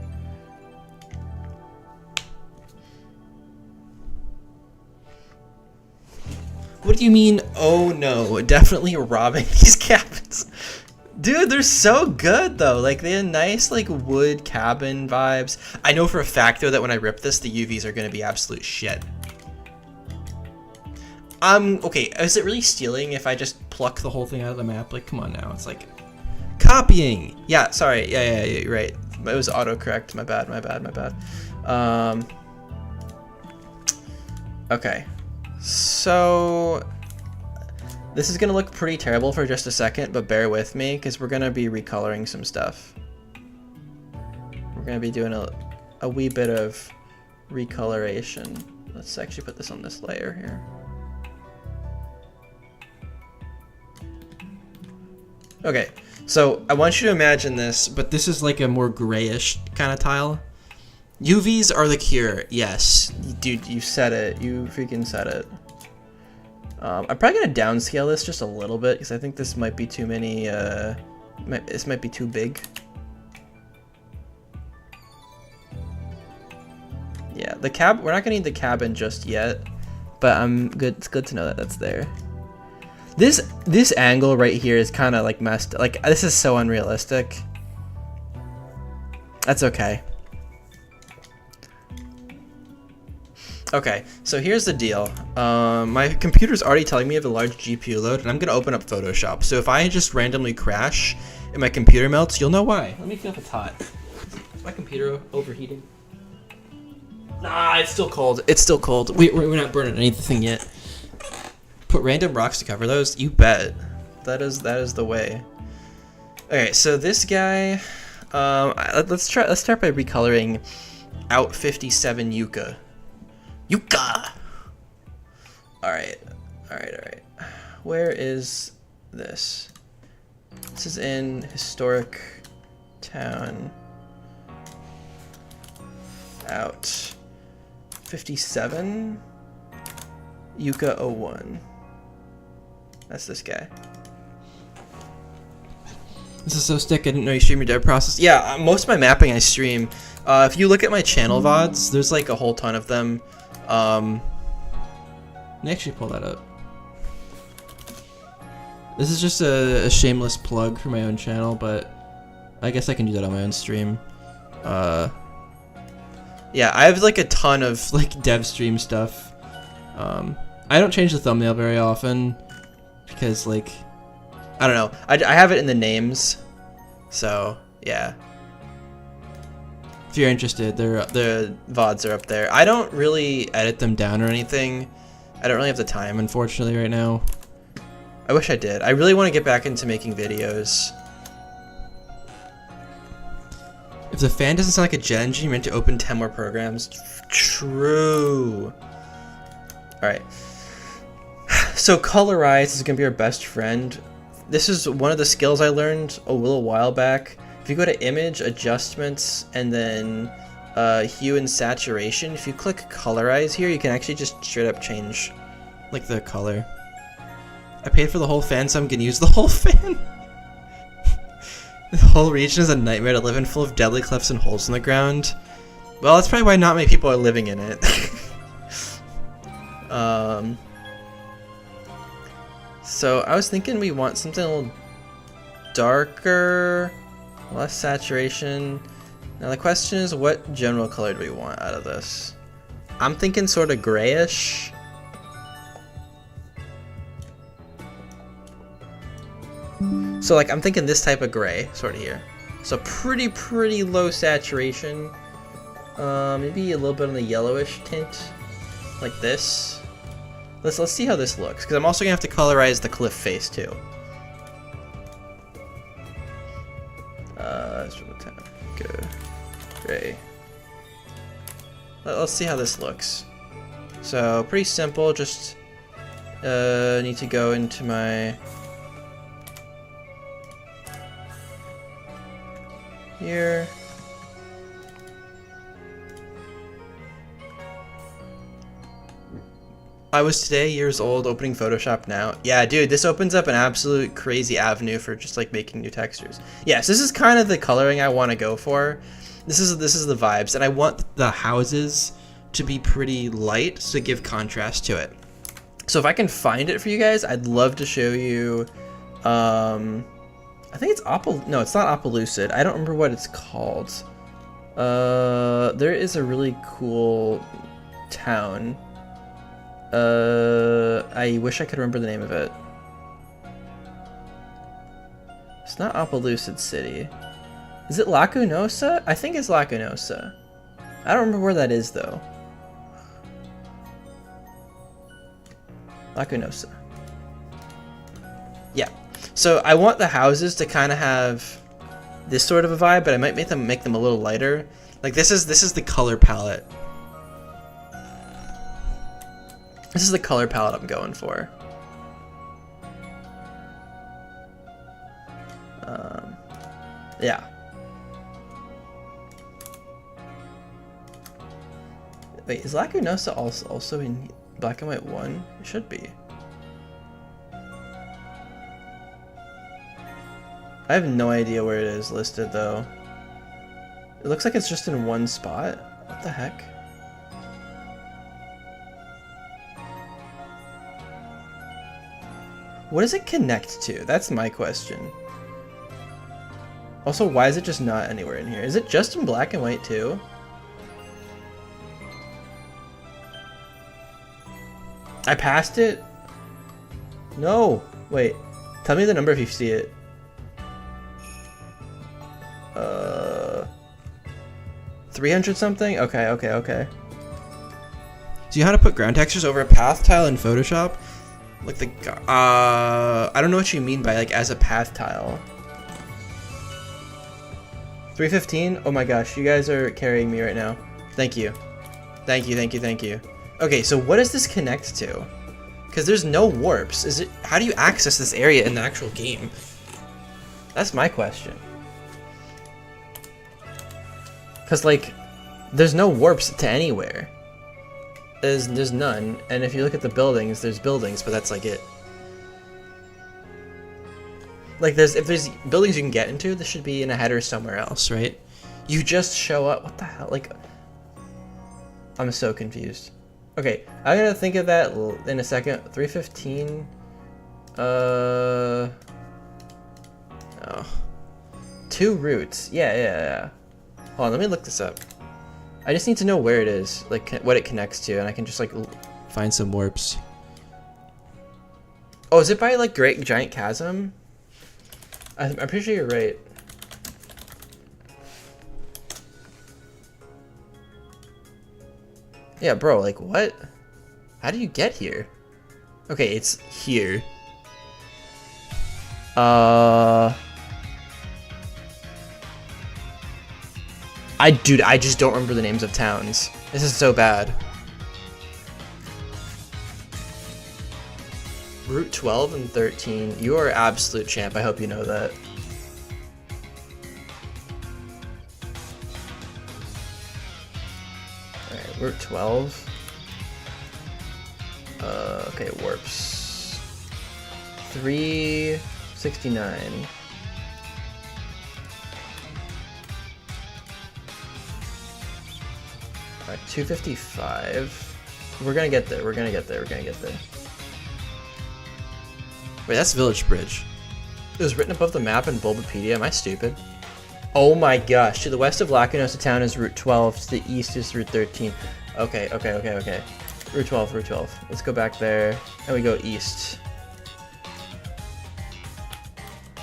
What do you mean, oh no, definitely robbing these cabins? Dude, they're so good though. Like, they have nice like wood cabin vibes. I know for a fact though that when I rip this, the UVs are gonna be absolute shit. Okay, is it really stealing if I just pluck the whole thing out of the map? Like, come on now, it's like copying. Yeah, sorry, yeah, you're right. It was autocorrect, my bad. Okay. So this is gonna look pretty terrible for just a second, but bear with me because we're gonna be recoloring some stuff. We're gonna be doing a wee bit of recoloration. Let's actually put this on this layer here. Okay, so I want you to imagine this, but this is like a more grayish kind of tile. UVs are the cure. Yes, dude, you said it. You freaking said it. I'm probably gonna downscale this just a little bit because I think this might be too many. This might be too big. Yeah, the cab. We're not gonna need the cabin just yet, but I'm good. It's good to know that that's there. This angle right here is kind of like messed. Like, this is so unrealistic. That's okay. Okay, so here's the deal. My computer's already telling me I have a large GPU load, and I'm gonna open up Photoshop. So if I just randomly crash and my computer melts, you'll know why. Let me feel if it's hot. Is my computer overheating? Nah, it's still cold. It's still cold. We're not burning anything yet. Put random rocks to cover those? You bet. That is the way. Okay, so this guy, let's start by recoloring out 57 Yucca. Yucca! Alright. Where is this? This is in Historic Town. Out 57 Yucca 01. That's this guy. This is so sick. I didn't know you stream your dev process. Yeah, most of my mapping I stream. If you look at my channel VODs, there's like a whole ton of them. Let me actually pull that up. This is just a shameless plug for my own channel, but I guess I can do that on my own stream. Yeah, I have like a ton of like dev stream stuff. I don't change the thumbnail very often because like, I don't know. I have it in the names, so yeah. If you're interested, the VODs are up there. I don't really edit them down or anything. I don't really have the time, unfortunately, right now. I wish I did. I really want to get back into making videos. If the fan doesn't sound like a jet engine, you're meant to open 10 more programs. True. Alright. So Colorize is going to be our best friend. This is one of the skills I learned a little while back. If you go to Image, Adjustments, and then Hue and Saturation, if you click Colorize here, you can actually just straight up change like the color. I paid for the whole fan, so I'm going to use the whole fan. The whole region is a nightmare to live in, full of deadly cliffs and holes in the ground. Well, that's probably why not many people are living in it. So I was thinking we want something a little darker, less saturation. Now the question is, what general color do we want out of this? I'm thinking sort of grayish. So like I'm thinking this type of gray sort of here. So pretty low saturation. Maybe a little bit on the yellowish tint, like this. Let's see how this looks, because I'm also gonna have to colorize the cliff face too. Go gray. Let's see how this looks. So pretty simple. Just need to go into my here. I was today years old opening Photoshop now. Yeah, dude, this opens up an absolute crazy avenue for just like making new textures. Yes, this is kind of the coloring I want to go for. This is the vibes, and I want the houses to be pretty light to give contrast to it. So if I can find it for you guys, I'd love to show you. I think it's no, it's not Opelucid. I don't remember what it's called. There is a really cool town. I wish I could remember the name of it. It's not Opelucid City. Is it Lacunosa? I think it's Lacunosa. I don't remember where that is though. Lacunosa. Yeah. So I want the houses to kind of have this sort of a vibe, but I might make them a little lighter. Like this is the color palette. This is the color palette I'm going for. Yeah. Wait, is Lacunosa also in Black and White 1? It should be. I have no idea where it is listed though. It looks like it's just in one spot. What the heck? What does it connect to? That's my question. Also, why is it just not anywhere in here? Is it just in Black and White too? I passed it? No! Wait. Tell me the number if you see it. 300 something? Okay. Do you know how to put ground textures over a path tile in Photoshop? Like the, I don't know what you mean by like as a path tile. 315? Oh my gosh, you guys are carrying me right now. Thank you. Thank you. Okay, so what does this connect to? Because there's no warps. How do you access this area in the actual game? That's my question. Because like, there's no warps to anywhere. There's none, and if you look at the buildings, there's buildings, but that's like it. Like if there's buildings you can get into, this should be in a header somewhere else, right? You just show up. What the hell? Like, I'm so confused. Okay, I'm gonna think of that in a second. 315. Oh. 2 roots. Yeah. Hold on, let me look this up. I just need to know where it is, like what it connects to, and I can just like find some warps. Oh, is it by like Great Giant Chasm? I'm pretty sure you're right. Yeah, bro, like what? How do you get here? Okay, it's here. Dude, I just don't remember the names of towns. This is so bad. Route 12 and 13. You are absolute champ. I hope you know that. Alright, Route 12. Okay, warps. 369. Alright, 255. We're gonna get there. We're gonna get there. We're gonna get there. Wait, that's Village Bridge. It was written above the map in Bulbapedia. Am I stupid? Oh my gosh. To the west of Lacunosa Town is Route 12. To the east is Route 13. Okay. Route 12, Route 12. Let's go back there. And we go east.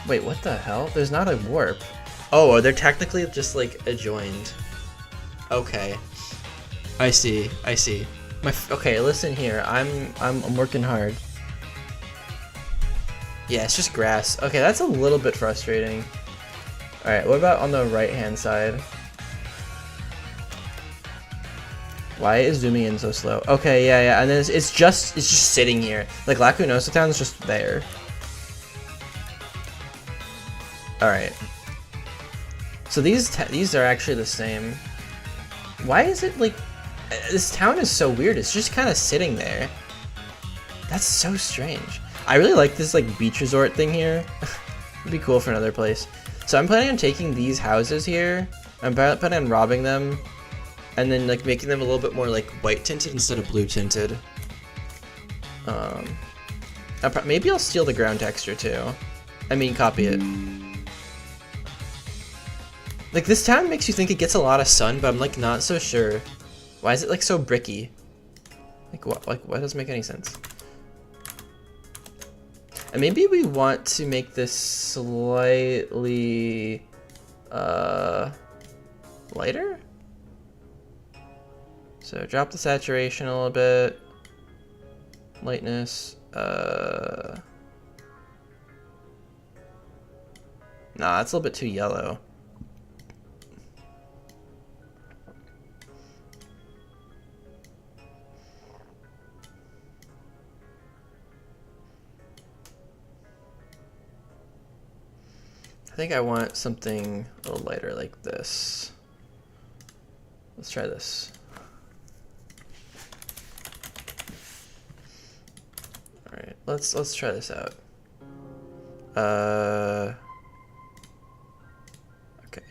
Wait, what the hell? There's not a warp. Oh, they're technically just like adjoined. Okay. I see. Okay, listen here. I'm working hard. Yeah, it's just grass. Okay, that's a little bit frustrating. Alright, what about on the right-hand side? Why is zooming in so slow? Okay, yeah, and then it's just sitting here. Like, Lacunosa Town is just there. Alright. So these are actually the same. Why is it, like... This town is so weird. It's just kind of sitting there. That's so strange. I really like this like beach resort thing here. It'd be cool for another place. So I'm planning on taking these houses here. I'm planning on robbing them, and then like making them a little bit more like white tinted instead of blue tinted. Maybe I'll steal the ground texture too. I mean, copy it. Like this town makes you think it gets a lot of sun, but I'm like not so sure. Why is it like so bricky? Like what? Like what doesn't make any sense? And maybe we want to make this slightly lighter. So drop the saturation a little bit. Lightness. Nah, that's a little bit too yellow. I think I want something a little lighter like this. Let's try this. All right, let's try this out. Okay.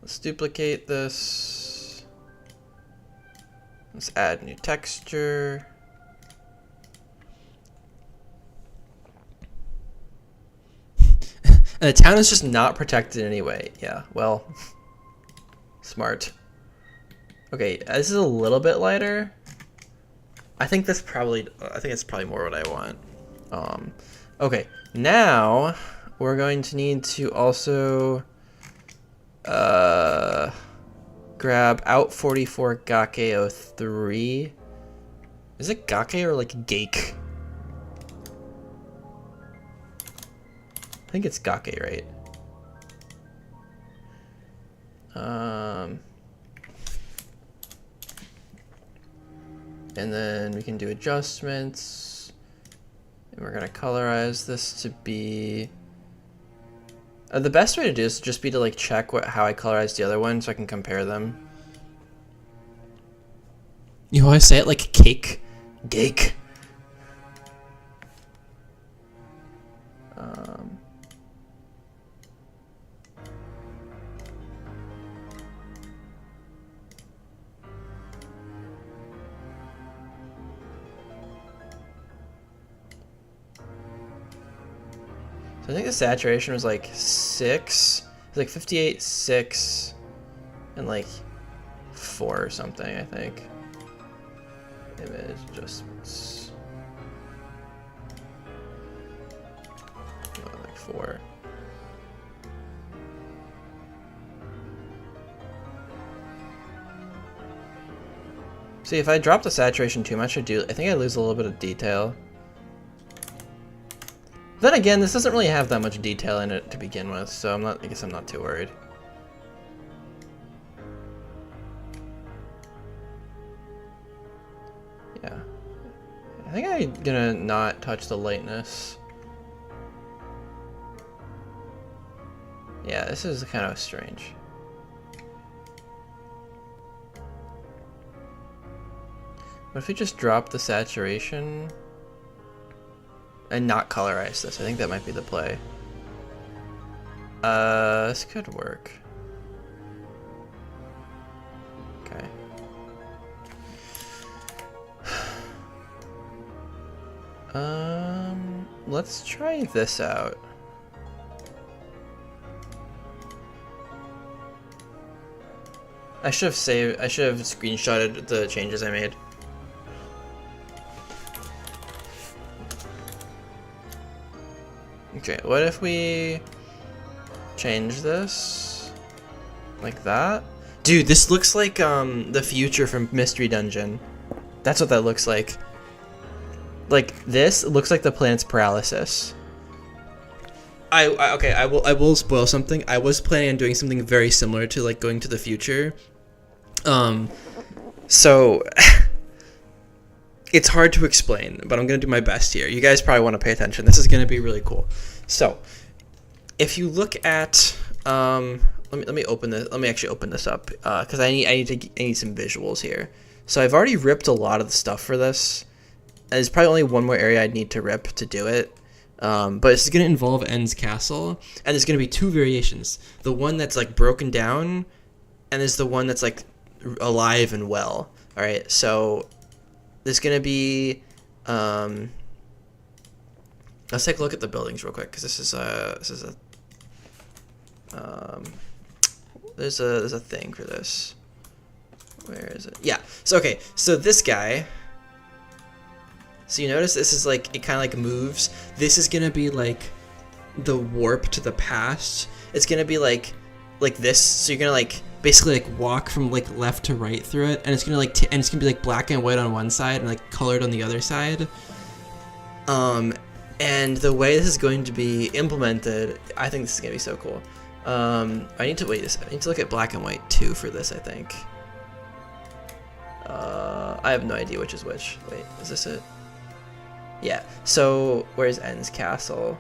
Let's duplicate this. Let's add new texture. And the town is just not protected anyway. Yeah, well, smart. Okay, this is a little bit lighter. I think it's probably more what I want. Okay, now we're going to need to also grab out 44 Gake 03. Is it Gake or like Gake? I think it's Gake, right? And then we can do adjustments. And we're gonna colorize this to be... the best way to do this would just be to like check how I colorized the other one so I can compare them. You always say it like cake. Gake. So I think the saturation was like 6. It was like 58, 6, and like 4 or something, I think. Image adjustments. Oh, like 4. See, if I drop the saturation too much, I think I lose a little bit of detail. Then again, this doesn't really have that much detail in it to begin with, so I guess I'm not too worried. Yeah. I think I'm gonna not touch the lightness. Yeah, this is kind of strange. What if we just drop the saturation and not colorize this? I think that might be the play. This could work. Okay. Let's try this out. I should have screenshotted the changes I made. Okay, what if we change this like that? Dude, this looks like the future from Mystery Dungeon. That's what that looks like. Like this looks like the planet's paralysis. Okay, I will spoil something. I was planning on doing something very similar to like going to the future. So it's hard to explain, but I'm gonna do my best here. You guys probably want to pay attention. This is gonna be really cool. So if you look at let me open this. Let me actually open this up because I need some visuals here. So I've already ripped a lot of the stuff for this. There's probably only one more area I'd need to rip to do it. But it's going to involve N's castle, and there's going to be two variations. The one that's like broken down, and there's the one that's like alive and well. All right, so there's going to be. Let's take a look at the buildings real quick, because there's a thing for this. Where is it? Yeah. So okay. So this guy. So you notice this is like, it kind of like moves. This is going to be like the warp to the past. It's going to be like this. So you're going to like basically like walk from like left to right through it. And it's going to like, and it's going to be like black and white on one side and like colored on the other side. And the way this is going to be implemented, I think this is going to be so cool. I need to look at black and white too for this, I think. I have no idea which is which. Wait, is this it? Yeah, so where's N's castle?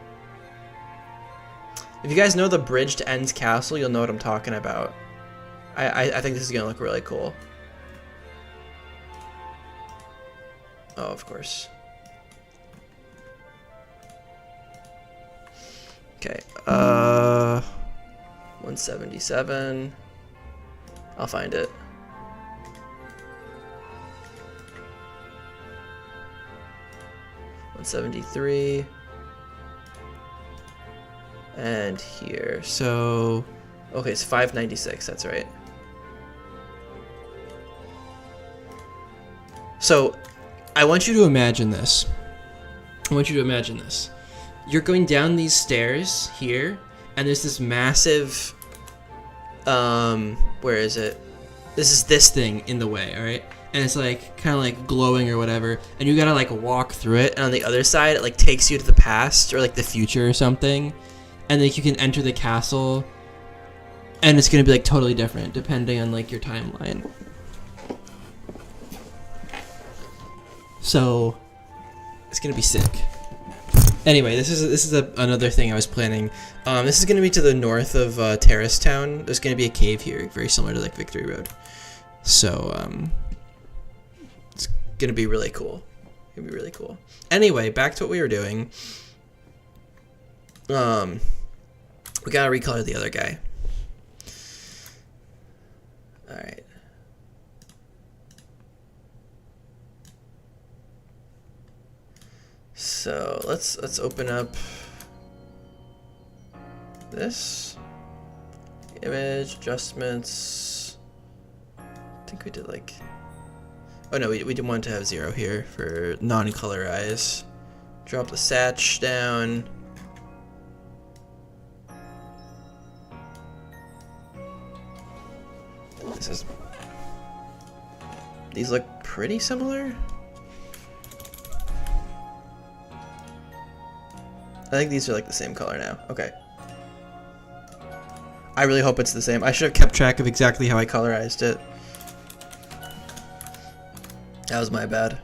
If you guys know the bridge to N's castle, you'll know what I'm talking about. I think this is gonna look really cool. Oh, of course. Okay, 177. I'll find it. .73 and here, so okay, it's 596, that's right. So I want you to imagine this. You're going down these stairs here, and there's this massive where is it? This thing in the way, all right? And it's like kind of like glowing or whatever, and you gotta like walk through it, and on the other side it like takes you to the past or like the future or something, and like you can enter the castle, and it's gonna be like totally different depending on like your timeline. So it's gonna be sick. Anyway, this is another thing I was planning. This is gonna be to the north of Terrace Town. There's gonna be a cave here, very similar to like Victory Road. So it's gonna be really cool. Anyway, back to what we were doing. We gotta recolor the other guy. All right. So let's open up this image adjustments. I think we did like, oh no, we didn't want to have 0 here for non-colorize. Drop the satch down. This is These look pretty similar. I think these are like the same color now. Okay. I really hope it's the same. I should have kept track of exactly how I colorized it. That was my bad.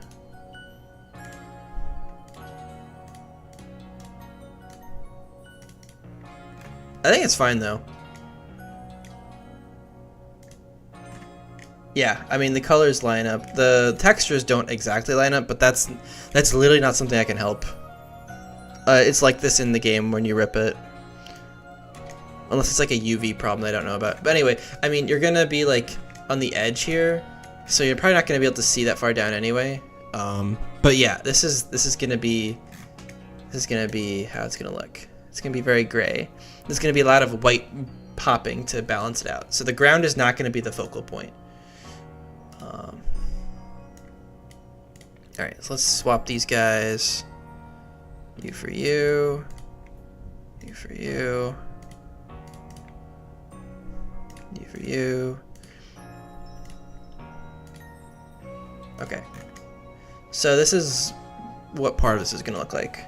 I think it's fine though. Yeah, I mean the colors line up. The textures don't exactly line up, but that's literally not something I can help. It's like this in the game when you rip it. Unless it's like a UV problem I don't know about. But anyway, I mean you're gonna be like on the edge here, so you're probably not gonna be able to see that far down anyway. But yeah, this is gonna be how it's gonna look. It's gonna be very gray. There's gonna be a lot of white popping to balance it out. So the ground is not gonna be the focal point. All right, so let's swap these guys. You for you. You for you. You for you. Okay. So this is what part of this is gonna look like.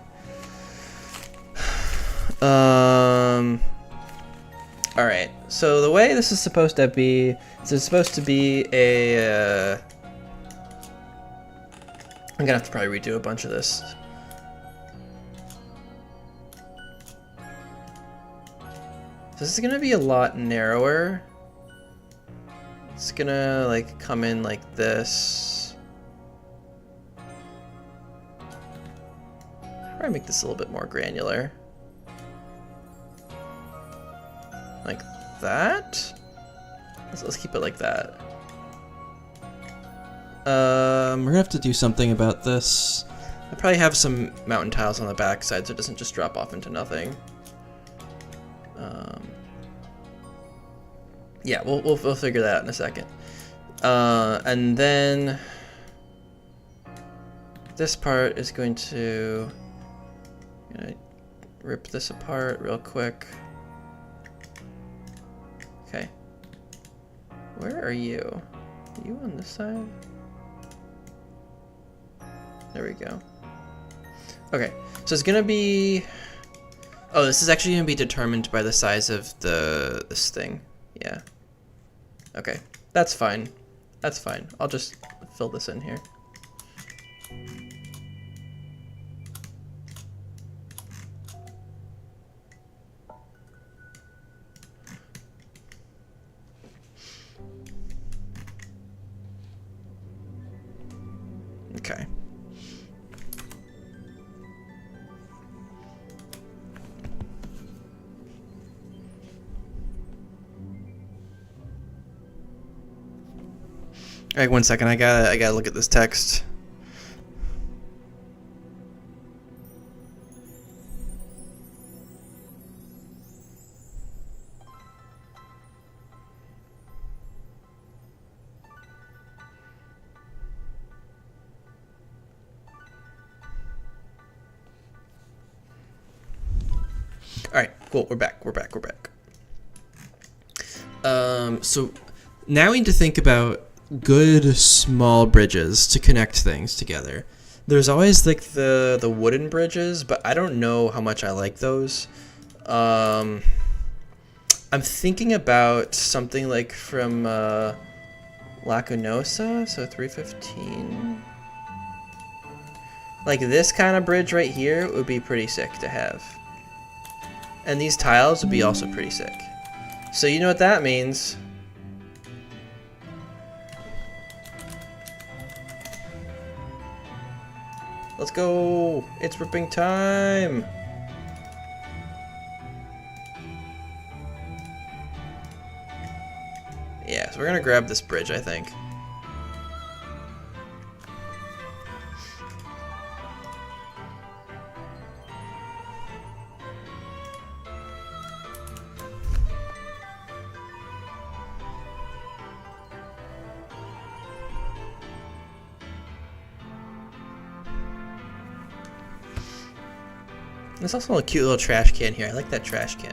All right. So the way this is supposed to be, this is supposed to be a. I'm gonna have to probably redo a bunch of this. This is gonna be a lot narrower. It's gonna like come in like this. Probably make this a little bit more granular. Like that? Let's keep it like that. We're gonna have to do something about this. I probably have some mountain tiles on the back side so it doesn't just drop off into nothing. Yeah, we'll figure that out in a second. And then this part is going to rip this apart real quick. Okay. Where are you? Are you on this side? There we go. Okay, so it's gonna be. Oh, this is actually gonna be determined by the size of this thing. Yeah. Okay, that's fine. That's fine. I'll just fill this in here. Okay. All right, 1 second. I gotta look at this text. All right, cool. We're back. So now we need to think about good small bridges to connect things together. There's always like the wooden bridges, but I don't know how much I like those. I'm thinking about something like from Lacunosa, so 315. Like this kind of bridge right here would be pretty sick to have. And these tiles would be also pretty sick. So you know what that means. Let's go! It's ripping time! Yeah, so we're gonna grab this bridge, I think. There's also a cute little trash can here. I like that trash can.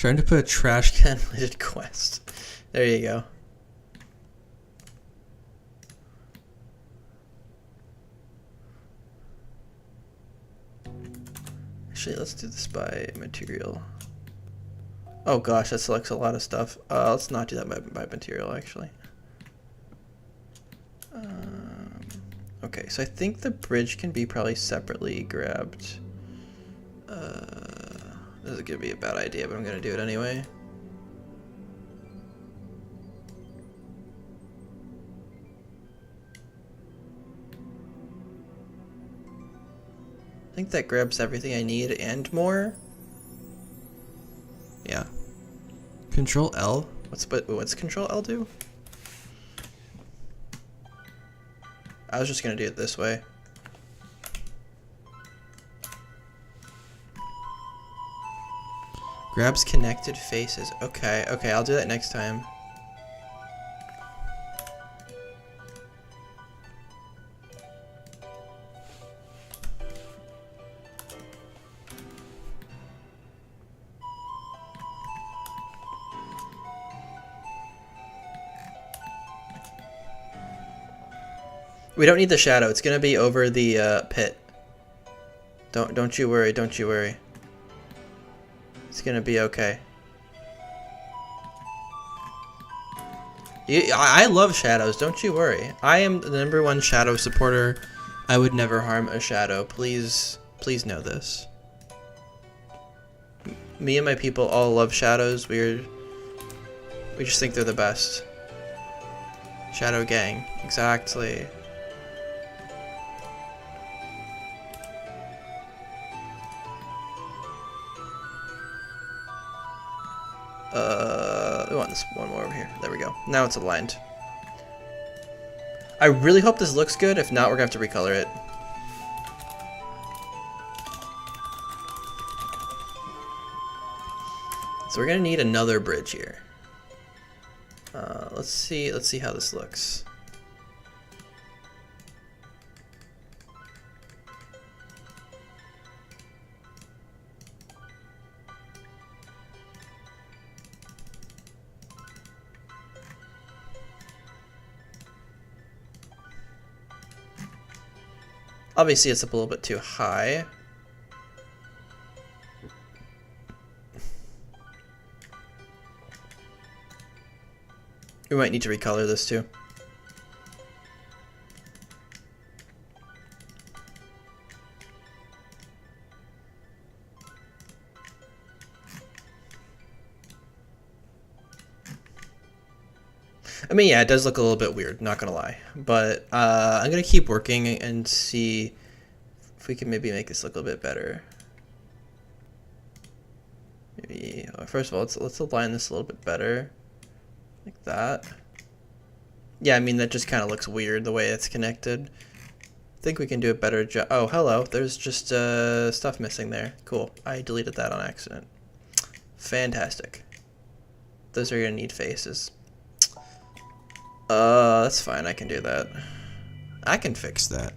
Trying to put a trash can related quest. There you go. Actually, let's do this by material. Oh gosh, that selects a lot of stuff. Let's not do that by material, actually. Okay, so I think the bridge can be probably separately grabbed. This is gonna be a bad idea, but I'm gonna do it anyway. I think that grabs everything I need and more. Yeah. Control L. What's Control L do? I was just gonna do it this way. Grabs connected faces. Okay, okay, I'll do that next time. We don't need the shadow. It's gonna be over the pit. Don't you worry. Don't you worry. It's gonna be okay. I love shadows. Don't you worry. I am the #1 shadow supporter. I would never harm a shadow. Please know this. Me and my people all love shadows. We just think they're the best. Shadow gang. Exactly. We want this one more over here. There we go. Now it's aligned. I really hope this looks good. If not, we're gonna have to recolor it. So we're gonna need another bridge here. Let's see how this looks. Obviously, it's up a little bit too high. We might need to recolor this too. I mean, yeah, it does look a little bit weird, not gonna lie. But I'm gonna keep working and see if we can maybe make this look a little bit better. Maybe, first of all, let's align this a little bit better. Like that. Yeah, I mean, that just kind of looks weird the way it's connected. I think we can do a better job. Oh, hello. There's just stuff missing there. Cool. I deleted that on accident. Fantastic. Those are gonna need faces. That's fine. I can do that. I can fix that.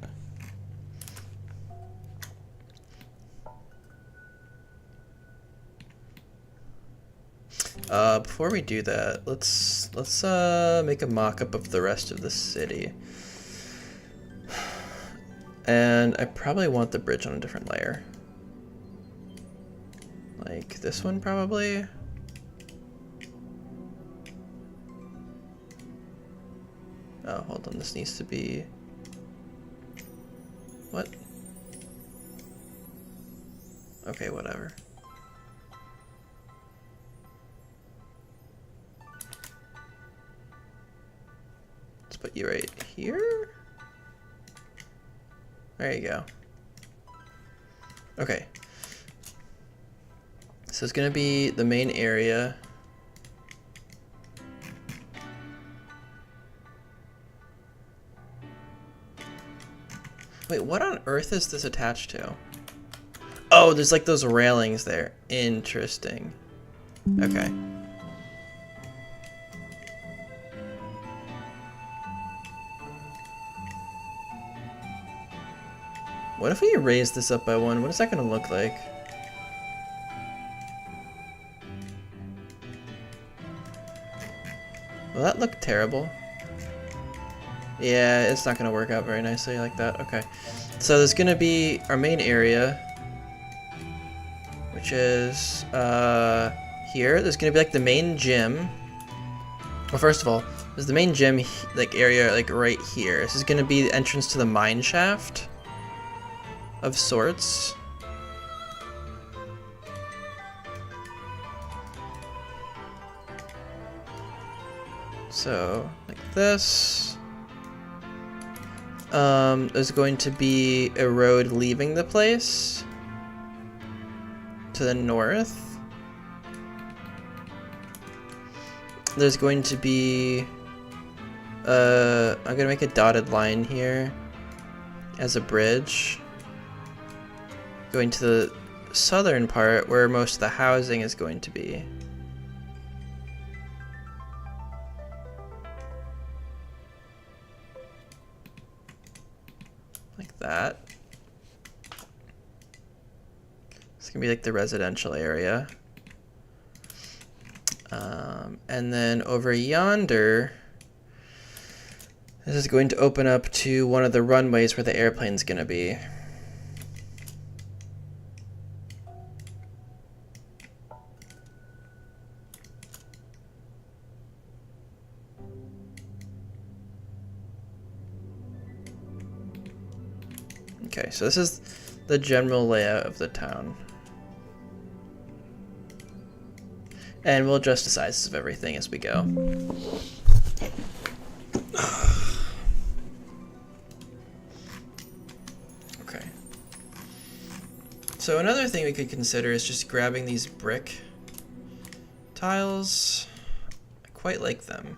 Before we do that, let's make a mock-up of the rest of the city. And I probably want the bridge on a different layer. Like this one, probably. Oh, hold on, this needs to be... What? Okay, whatever. Let's put you right here. There you go. Okay. So it's gonna be the main area. Wait, what on earth is this attached to? Oh, there's like those railings there. Interesting. Okay. What if we raise this up by 1? What is that going to look like? Will that look terrible? Yeah, it's not gonna work out very nicely like that. Okay. So there's gonna be our main area, which is here. There's gonna be like the main gym. Well, first of all, there's the main gym like area like right here. This is gonna be the entrance to the mine shaft of sorts. So like this. There's going to be a road leaving the place to the north. There's going to be I'm gonna make a dotted line here as a bridge going to the southern part where most of the housing is going to be. Like that. It's gonna be like the residential area. And then over yonder, this is going to open up to one of the runways where the airplane's gonna be. Okay, so this is the general layout of the town. And we'll adjust the sizes of everything as we go. Okay. So another thing we could consider is just grabbing these brick tiles. I quite like them.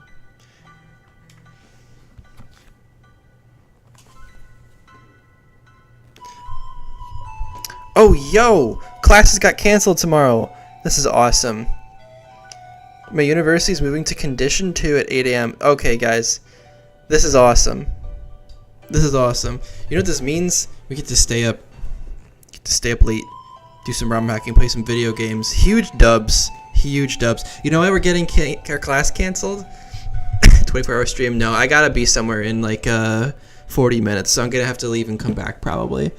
Oh, yo! Classes got canceled tomorrow. This is awesome. My university is moving to condition 2 at 8 a.m. Okay, guys. This is awesome. This is awesome. You know what this means? We get to stay up. Get to stay up late. Do some ROM hacking, play some video games. Huge dubs. Huge dubs. You know why we're getting our class canceled? 24-hour stream? No, I gotta be somewhere in like 40 minutes, so I'm gonna have to leave and come back probably.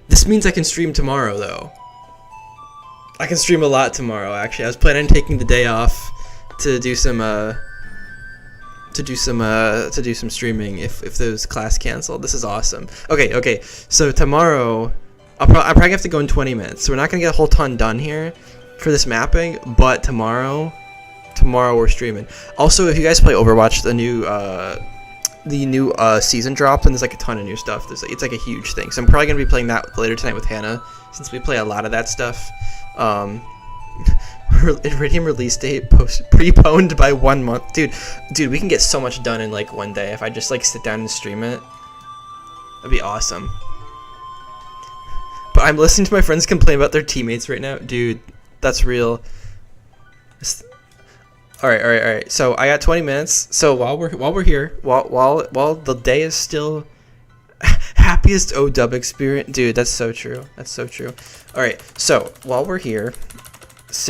This means I can stream tomorrow, though. I can stream a lot tomorrow. Actually, I was planning on taking the day off to do some streaming if those class canceled. This is awesome. Okay. So tomorrow, I'll probably have to go in 20 minutes. So we're not gonna get a whole ton done here for this mapping. But tomorrow we're streaming. Also, if you guys play Overwatch, the new season dropped, and there's like a ton of new stuff. It's like a huge thing. So I'm probably gonna be playing that later tonight with Hannah, since we play a lot of that stuff. Iridium release date preponed by 1 month. Dude, we can get so much done in like one day if I just like sit down and stream it. That'd be awesome. But I'm listening to my friends complain about their teammates right now. Dude, that's real. All right. So I got 20 minutes. So while we're here, while the day is still happiest ODub experience, dude, that's so true. That's so true. All right. So while we're here,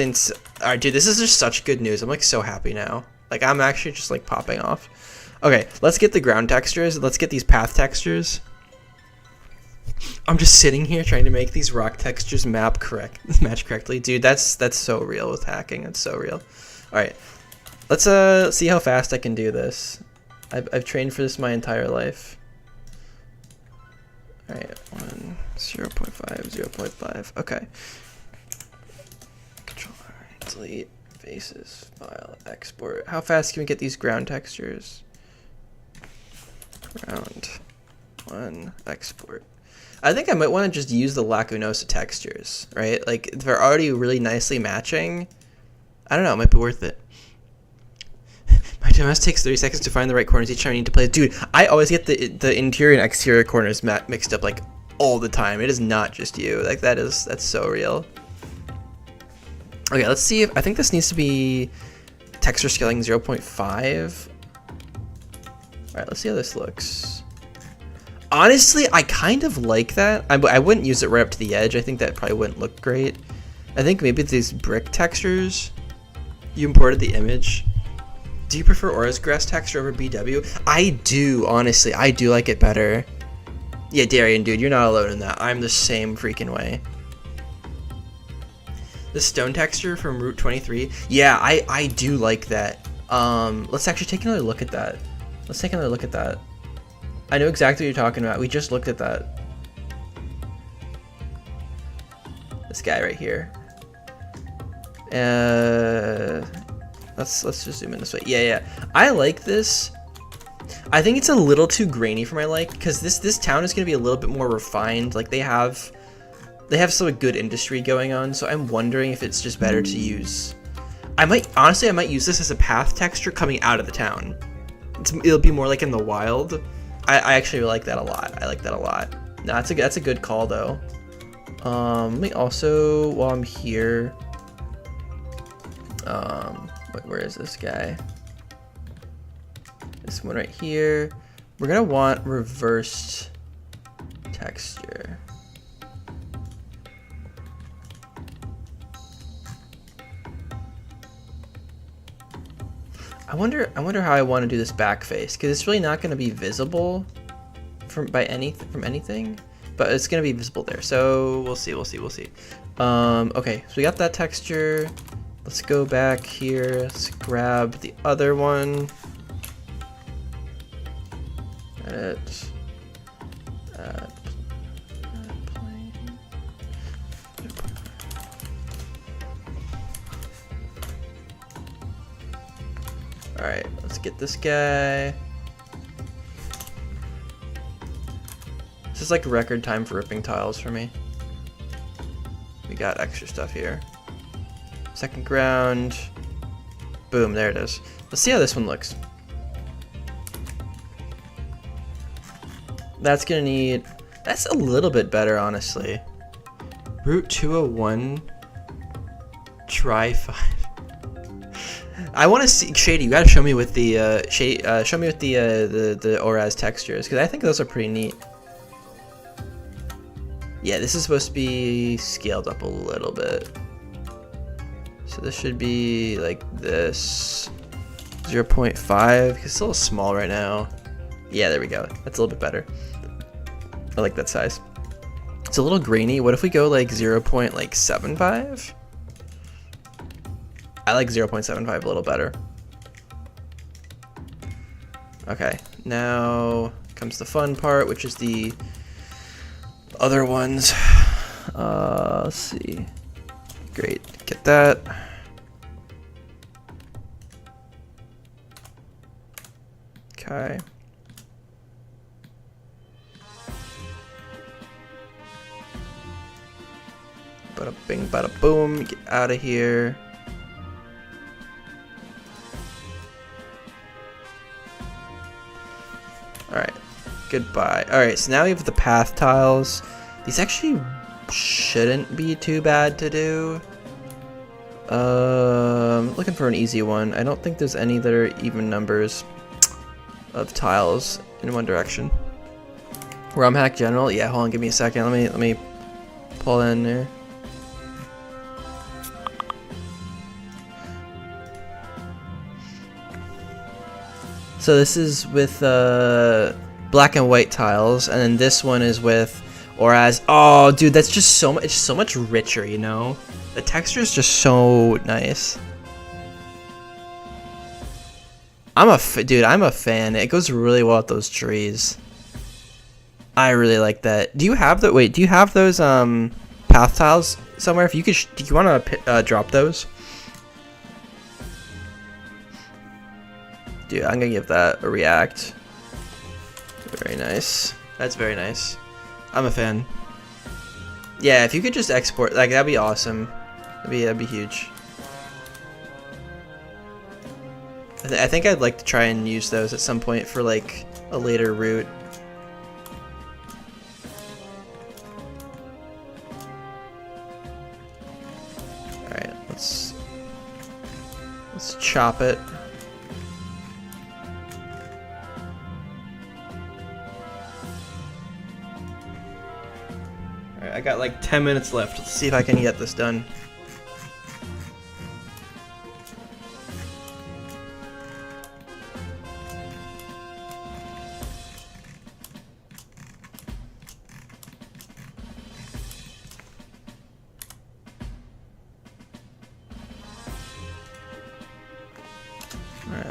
all right, dude, this is just such good news. I'm like so happy now. Like I'm actually just like popping off. Okay, let's get the ground textures. Let's get these path textures. I'm just sitting here trying to make these rock textures match correctly, dude. That's so real with hacking. That's so real. All right. Let's see how fast I can do this. I've trained for this my entire life. All right, 1, 0.5, 0.5. Okay. Control R, delete, faces, file, export. How fast can we get these ground textures? Ground 1, export. I think I might want to just use the Lacunosa textures, right? Like if they're already really nicely matching. I don't know. It might be worth it. My MS takes 30 seconds to find the right corners each time I need to play. Dude, I always get the interior and exterior corners mixed up like all the time. It is not just you. Like that's so real. Okay, let's see if I think this needs to be texture scaling 0.5. All right, let's see how this looks. Honestly, I kind of like that. I wouldn't use it right up to the edge. I think that probably wouldn't look great. I think maybe these brick textures You imported the image. Do you prefer Aura's grass texture over BW? I do, honestly. I do like it better. Yeah, Darian, dude, you're not alone in that. I'm the same freaking way. The stone texture from Route 23. Yeah, I do like that. Let's actually take another look at that. Let's take another look at that. I know exactly what you're talking about. We just looked at that. This guy right here. Let's just zoom in this way. Yeah. I like this. I think it's a little too grainy for my like, because this town is gonna be a little bit more refined. Like they have some good industry going on, so I'm wondering if it's just better to use. I might use this as a path texture coming out of the town. It'll be more like in the wild. I actually like that a lot. I like that a lot. No, that's a good call though. Let me also, while I'm here, where is this guy? This one right here. We're gonna want reversed texture. I wonder how I want to do this back face, because it's really not going to be visible from anything, but it's going to be visible there. So we'll see. Okay, so we got that texture. Let's go back here. Let's grab the other one. Edit. Plane. Alright, let's get this guy. This is like record time for ripping tiles for me. We got extra stuff here. Second ground. Boom, there it is. Let's see how this one looks. That's gonna need... That's a little bit better, honestly. Route 201. Try 5. I want to see Shady. You gotta show me with the show me with the Oraz textures, because I think those are pretty neat. Yeah, this is supposed to be scaled up a little bit. So this should be like this, 0.5. Because it's a little small right now. Yeah, there we go. That's a little bit better. I like that size. It's a little grainy. What if we go like 0.75? I like 0.75 a little better. Okay, now comes the fun part, which is the other ones. Let's see. Great, get that. Okay. Bada bing, bada boom, get out of here. Alright, goodbye. Alright, so now we have the path tiles. These actually shouldn't be too bad to do. Looking for an easy one. I don't think there's any that are even numbers of tiles in one direction. ROM hack general? Yeah, hold on, give me a second. Let me pull in there. So this is with black and white tiles, and then this one is with Oraz. Oh, dude, that's just so much. It's so much richer, you know. The texture is just so nice. I'm a fan. It goes really well with those trees. I really like that. Do you have the? Wait, do you have those path tiles somewhere? If you could, do you want to drop those? Dude, I'm gonna give that a react. Very nice. That's very nice. I'm a fan. Yeah, if you could just export, like, that'd be awesome. That'd be huge. I think I'd like to try and use those at some point for like a later route. All right, let's chop it. I got like 10 minutes left. Let's see if I can get this done.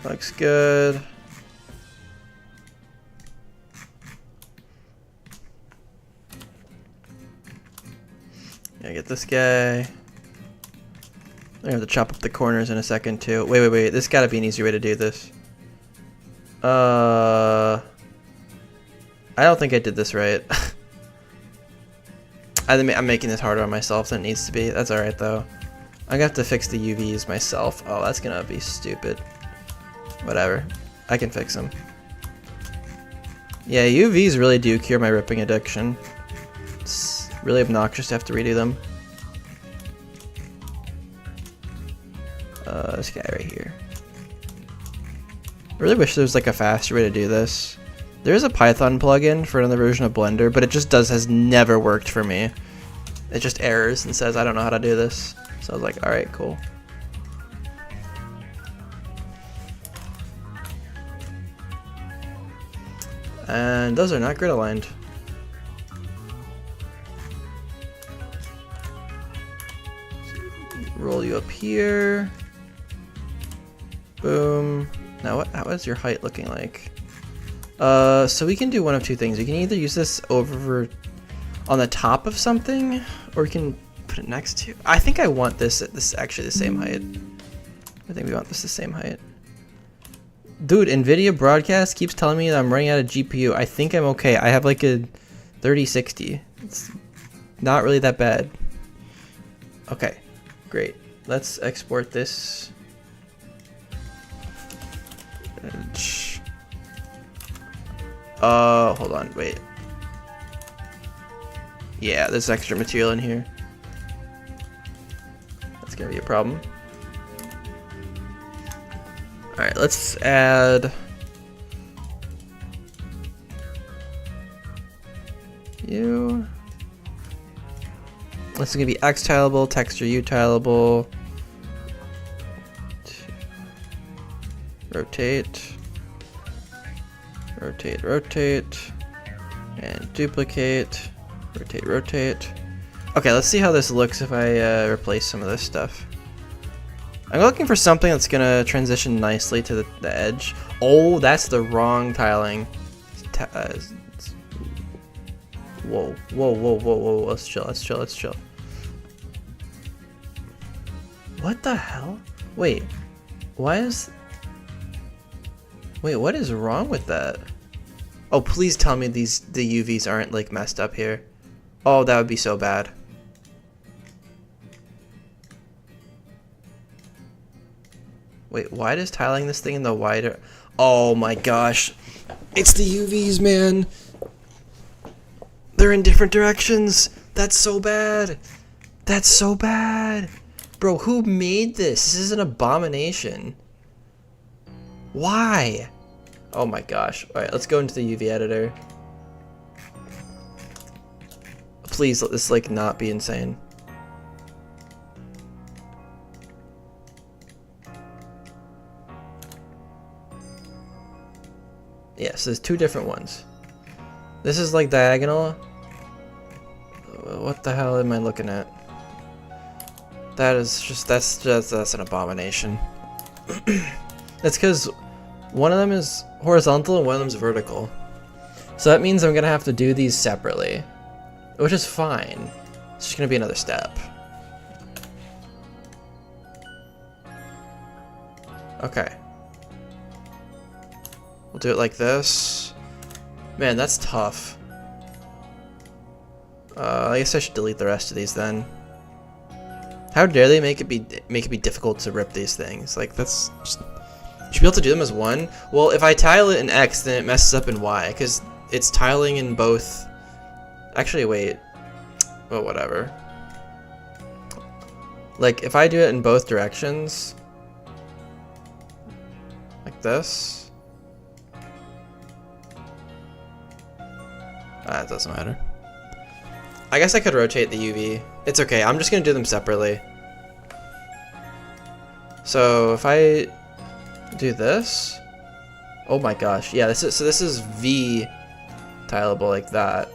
That looks good. Gotta get this guy. I'm gonna have to chop up the corners in a second too. Wait. This gotta be an easier way to do this. I don't think I did this right. I'm making this harder on myself than it needs to be. That's alright though. I'm gonna have to fix the UVs myself. Oh, that's gonna be stupid. Whatever. I can fix them. Yeah, UVs really do cure my ripping addiction. It's really obnoxious to have to redo them. This guy right here. I really wish there was like a faster way to do this. There is a Python plugin for another version of Blender, but it just has never worked for me. It just errors and says I don't know how to do this. So I was like, alright, cool. And those are not grid aligned. Roll you up here. Boom. Now how is your height looking like? So we can do one of two things. We can either use this over on the top of something, or we can put it next to. I think I want this at this actually the same height. I think we want this the same height. Dude, NVIDIA broadcast keeps telling me that I'm running out of GPU. I think I'm okay. I have like a 3060. It's not really that bad. Okay, great. Let's export this. Hold on, wait. Yeah, there's extra material in here. That's gonna be a problem. Alright, let's add you. This is gonna be X tileable, texture U tileable. Rotate, rotate, rotate, and duplicate, rotate, rotate. Okay, let's see how this looks if I replace some of this stuff. I'm looking for something that's gonna transition nicely to the edge. Oh, that's the wrong tiling. Whoa, whoa, whoa, whoa, whoa, let's chill, let's chill, let's chill. What the hell? Wait, why is... Wait, what is wrong with that? Oh, please tell me the UVs aren't like messed up here. Oh, that would be so bad. Wait, why does tiling this thing in the wider... Oh my gosh. It's the UVs, man. They're in different directions. That's so bad. That's so bad. Bro, who made this? This is an abomination. Why? Oh my gosh. Alright, let's go into the UV editor. Please let this like not be insane. Yes, there's two different ones. This is like diagonal. What the hell am I looking at? That's an abomination. That's because one of them is horizontal and one of them is vertical. So that means I'm gonna have to do these separately, which is fine. It's just gonna be another step. Okay. We'll do it like this. Man, that's tough. I guess I should delete the rest of these then. How dare they make it be difficult to rip these things? Like that's just, you should be able to do them as one. Well, if I tile it in X, then it messes up in Y because it's tiling in both. Actually, wait. Well, whatever. Like if I do it in both directions, like this. It doesn't matter. I guess I could rotate the UV. It's okay, I'm just gonna do them separately. So if I do this, oh my gosh, yeah, this is V tileable like that.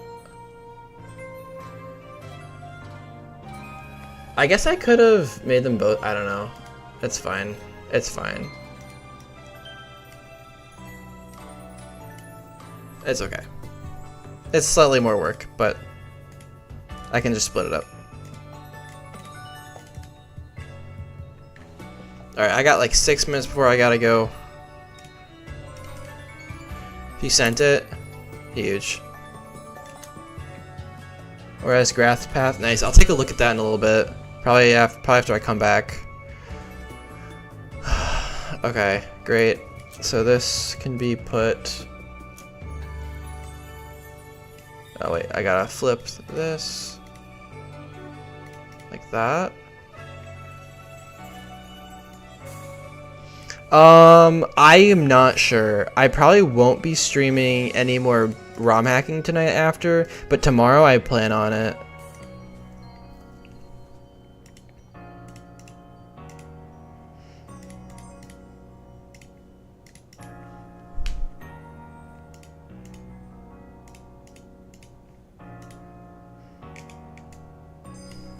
I guess I could have made them both. I don't know. It's fine. It's fine. It's okay. It's slightly more work, but I can just split it up. Alright, I got like 6 minutes before I gotta go. He sent it. Huge. Whereas Grath Path, nice. I'll take a look at that in a little bit. Probably after I come back. Okay, great. So this can be put. Oh wait, I gotta flip this like that. I am not sure. I probably won't be streaming any more ROM hacking tonight after, but tomorrow I plan on it.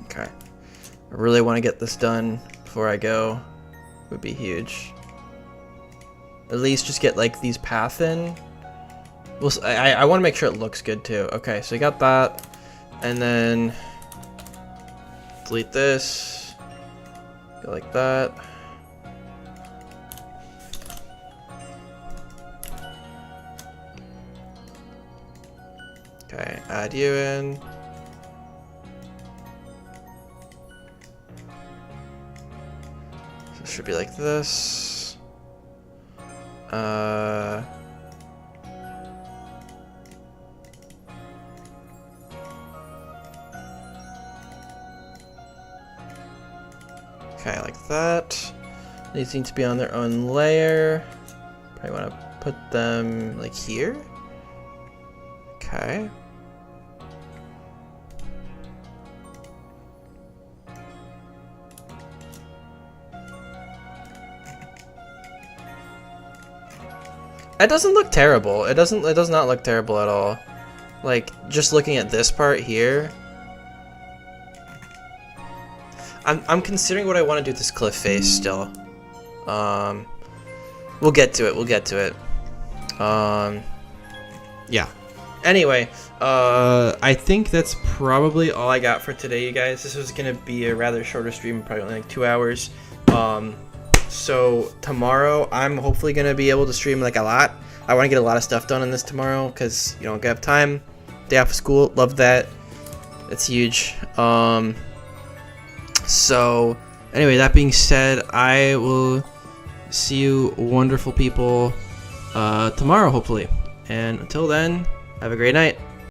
Okay. I really want to get this done before I go. Would be huge. At least just get like these paths in. I want to make sure it looks good too. Okay, so you got that, and then delete this. Go like that. Okay, add you in. So it should be like this. Okay, like that. These need to be on their own layer. Probably want to put them like here. Okay. It doesn't look terrible. It does not look terrible at all. Like, just looking at this part here. I'm considering what I want to do with this cliff face still. We'll get to it. We'll get to it. Yeah. Anyway, I think that's probably all I got for today, you guys. This was gonna be a rather shorter stream, probably only like 2 hours. So tomorrow I'm hopefully gonna be able to stream like a lot. I want to get a lot of stuff done on this tomorrow because you don't have time. Day off of school, love that. That's huge. So anyway, that being said, I will see you wonderful people tomorrow hopefully. And until then, have a great night.